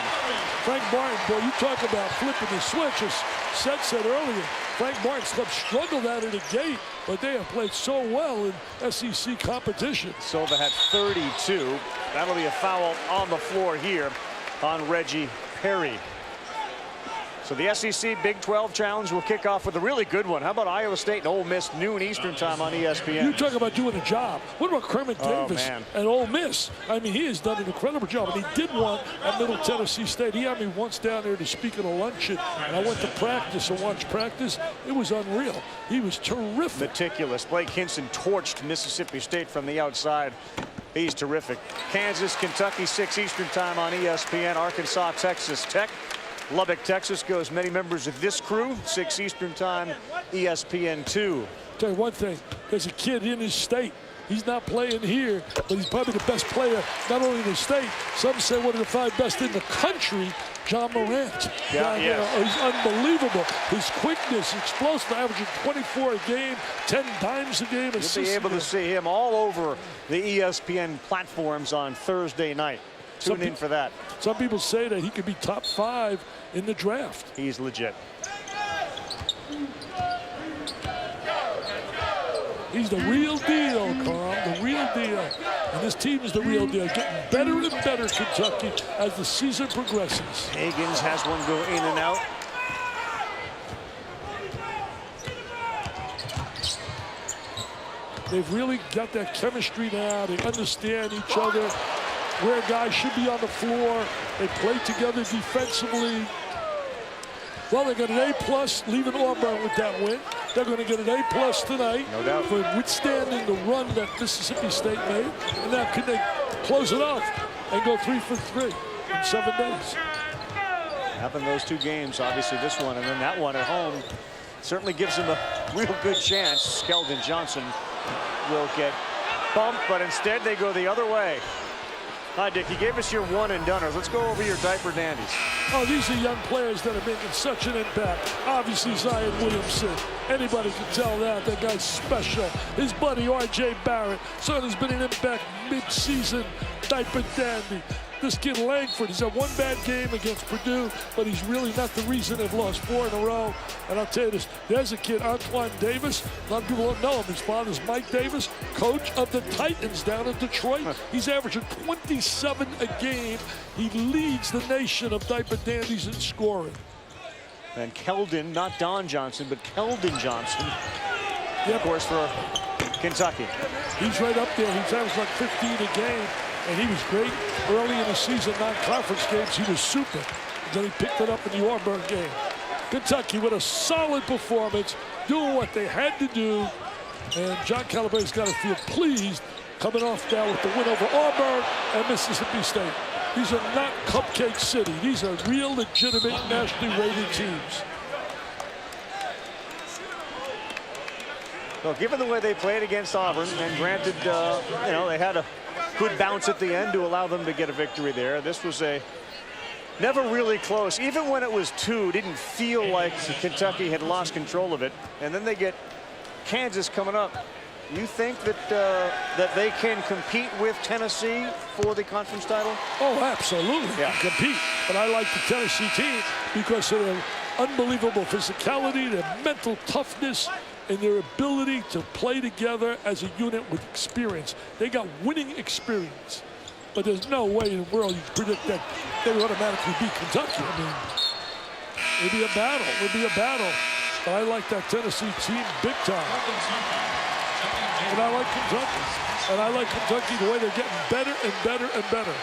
S3: Frank Martin, boy, you talk about flipping the switch, as Seth said earlier. Frank Martin's club struggled out of the gate, but they have played so well in SEC competition.
S1: Silva had 32. That'll be a foul on the floor here on Reggie Perry. So the SEC Big 12 Challenge will kick off with a really good one. How about Iowa State and Ole Miss, noon Eastern time on ESPN?
S3: You talk about doing a job. What about Kermit Davis
S1: man.
S3: and Ole Miss? I mean, he has done an incredible job, and he did one at Middle Tennessee State. He had me once down there to speak at a luncheon, and I went to practice and watched practice. It was unreal. He was terrific.
S1: Meticulous. Blake Hinson torched Mississippi State from the outside. He's terrific. Kansas, Kentucky, 6 Eastern time on ESPN. Arkansas, Texas Tech. Lubbock, Texas goes many members of this crew. 6 Eastern time, ESPN2.
S3: Tell you one thing, there's a kid in his state. He's not playing here, but he's probably the best player, not only in the state. Some say one of the 5 best in the country, John Morant. He's unbelievable. His quickness, explosive, averaging 24 a game, 10 dimes a game.
S1: You'll be able to see him all over the ESPN platforms on Thursday night. Tune in for that.
S3: Some people say that he could be top 5 in the draft.
S1: He's legit.
S3: He's the real deal, Carl, the real deal. And this team is the real deal, getting better and better, Kentucky, as the season progresses.
S1: Higgins has one go in and out.
S3: They've really got that chemistry now. They understand each other, where guys should be on the floor. They play together defensively. Well, they got an A+ leaving Auburn with that win. They're going to get an A+ tonight for withstanding the run that Mississippi State made. And now can they close it off and go 3 for 3 in 7 days?
S1: Having those 2 games, obviously this one and then that one at home, certainly gives them a real good chance. Keldon Johnson will get bumped, but instead they go the other way. Hi, Dick. You gave us your one and doneers. Let's go over your diaper dandies.
S3: Oh, these are young players that are making such an impact. Obviously, Zion Williamson. Anybody can tell that. That guy's special. His buddy, R.J. Barrett. Son has been an impact mid-season diaper dandy. This kid Langford, he's had 1 bad game against Purdue, but he's really not the reason they've lost 4 in a row. And I'll tell you this, there's a kid, Antoine Davis. A lot of people don't know him. His father's Mike Davis, coach of the Titans down in Detroit. He's averaging 27 a game. He leads the nation of diaper dandies in scoring.
S1: And Keldon, not Don Johnson, but Keldon Johnson, of course, for Kentucky.
S3: He's right up there. He's averaged like 15 a game. And he was great early in the season, non-conference games. He was super. Then he picked it up in the Auburn game. Kentucky with a solid performance, doing what they had to do. And John Calipari's got to feel pleased coming off now with the win over Auburn and Mississippi State. These are not Cupcake City. These are real, legitimate, nationally rated teams.
S1: Well, given the way they played against Auburn, and granted, you know, they had a good bounce at the end to allow them to get a victory there. This was a never really close. Even when it was 2, didn't feel like Kentucky had lost control of it. And then they get Kansas coming up. You think that that they can compete with Tennessee for the conference title?
S3: Oh, absolutely.
S1: Yeah.
S3: Compete. But I like the Tennessee team because of their unbelievable physicality, their mental toughness, and their ability to play together as a unit with experience. They got winning experience. But there's no way in the world you predict that they would automatically beat Kentucky. I mean, it'd be a battle. It'd be a battle. But I like that Tennessee team big time. And I like Kentucky. And I like Kentucky the way they're getting better and better and better.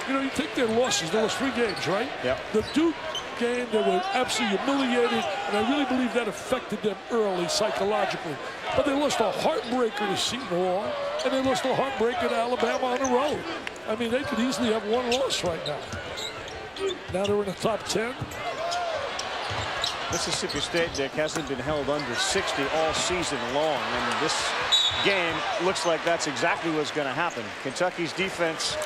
S3: You know, you take their losses. They lost 3 games, right?
S1: Yeah.
S3: The Duke game, they were absolutely humiliated, and I really believe that affected them early psychologically. But they lost a heartbreaker to Seton Hall, and they lost a heartbreaker to Alabama on the road. I mean, they could easily have 1 loss right now. Now they're in the top 10.
S1: Mississippi State, Dick, hasn't been held under 60 all season long. And this game looks like that's exactly what's going to happen. Kentucky's defense,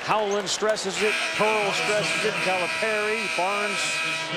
S1: Howland stresses it, Pearl stresses it, Calipari, Barnes.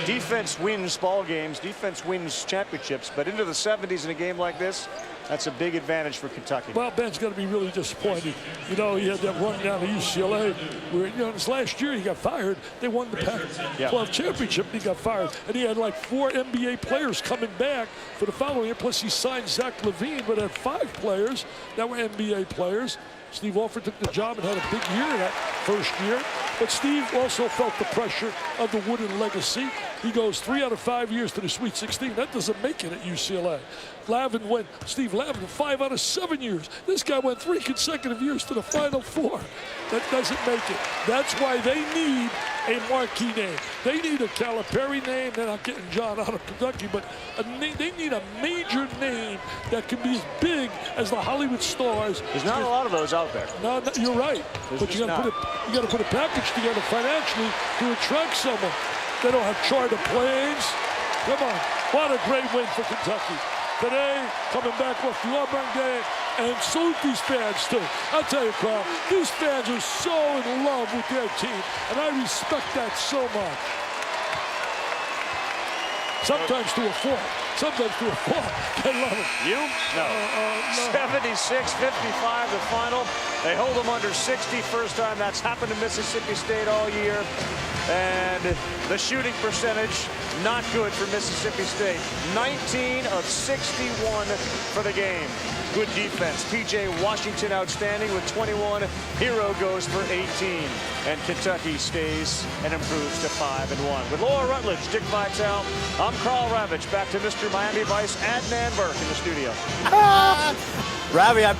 S1: Defense wins ball games, defense wins championships, but into the 70s in a game like this, that's a big advantage for Kentucky.
S3: Well, Ben's going to be really disappointed. You know, he had that run down to UCLA where, you know, this last year he got fired. They won the Pac-12 championship and he got fired. And he had like 4 NBA players coming back for the following year. Plus he signed Zach LaVine, but had 5 players that were NBA players. Steve Alford took the job and had a big year that first year. But Steve also felt the pressure of the Wooden legacy. He goes 3 out of 5 years to the Sweet 16. That doesn't make it at UCLA. Steve Lavin, 5 out of 7 years. This guy went 3 consecutive years to the Final Four. That doesn't make it. That's why they need a marquee name. They need a Calipari name. They're not getting John out of Kentucky, but they need a major name that can be as big as the Hollywood stars.
S1: There's not a lot of those out there.
S3: No, you're right. But you got to put a package together financially to attract someone. They don't have charter planes. Come on, what a great win for Kentucky. Today, coming back off the Auburn game, and salute these fans too. I'll tell you, Carl, these fans are so in love with their team, and I respect that so much. Sometimes to a fault. Sometimes to a fault. I love it.
S1: You? No. 76-55 the final. They hold them under 60. First time that's happened to Mississippi State all year. And the shooting percentage, not good for Mississippi State. 19 of 61 for the game. Good defense. P.J. Washington outstanding with 21. Hero goes for 18. And Kentucky stays and improves to 5-1. With Laura Rutledge, Dick Vitale, I'm Carl Ravitch. Back to Mr. Miami Vice, Adnan Burke in the studio.
S5: Ravi, I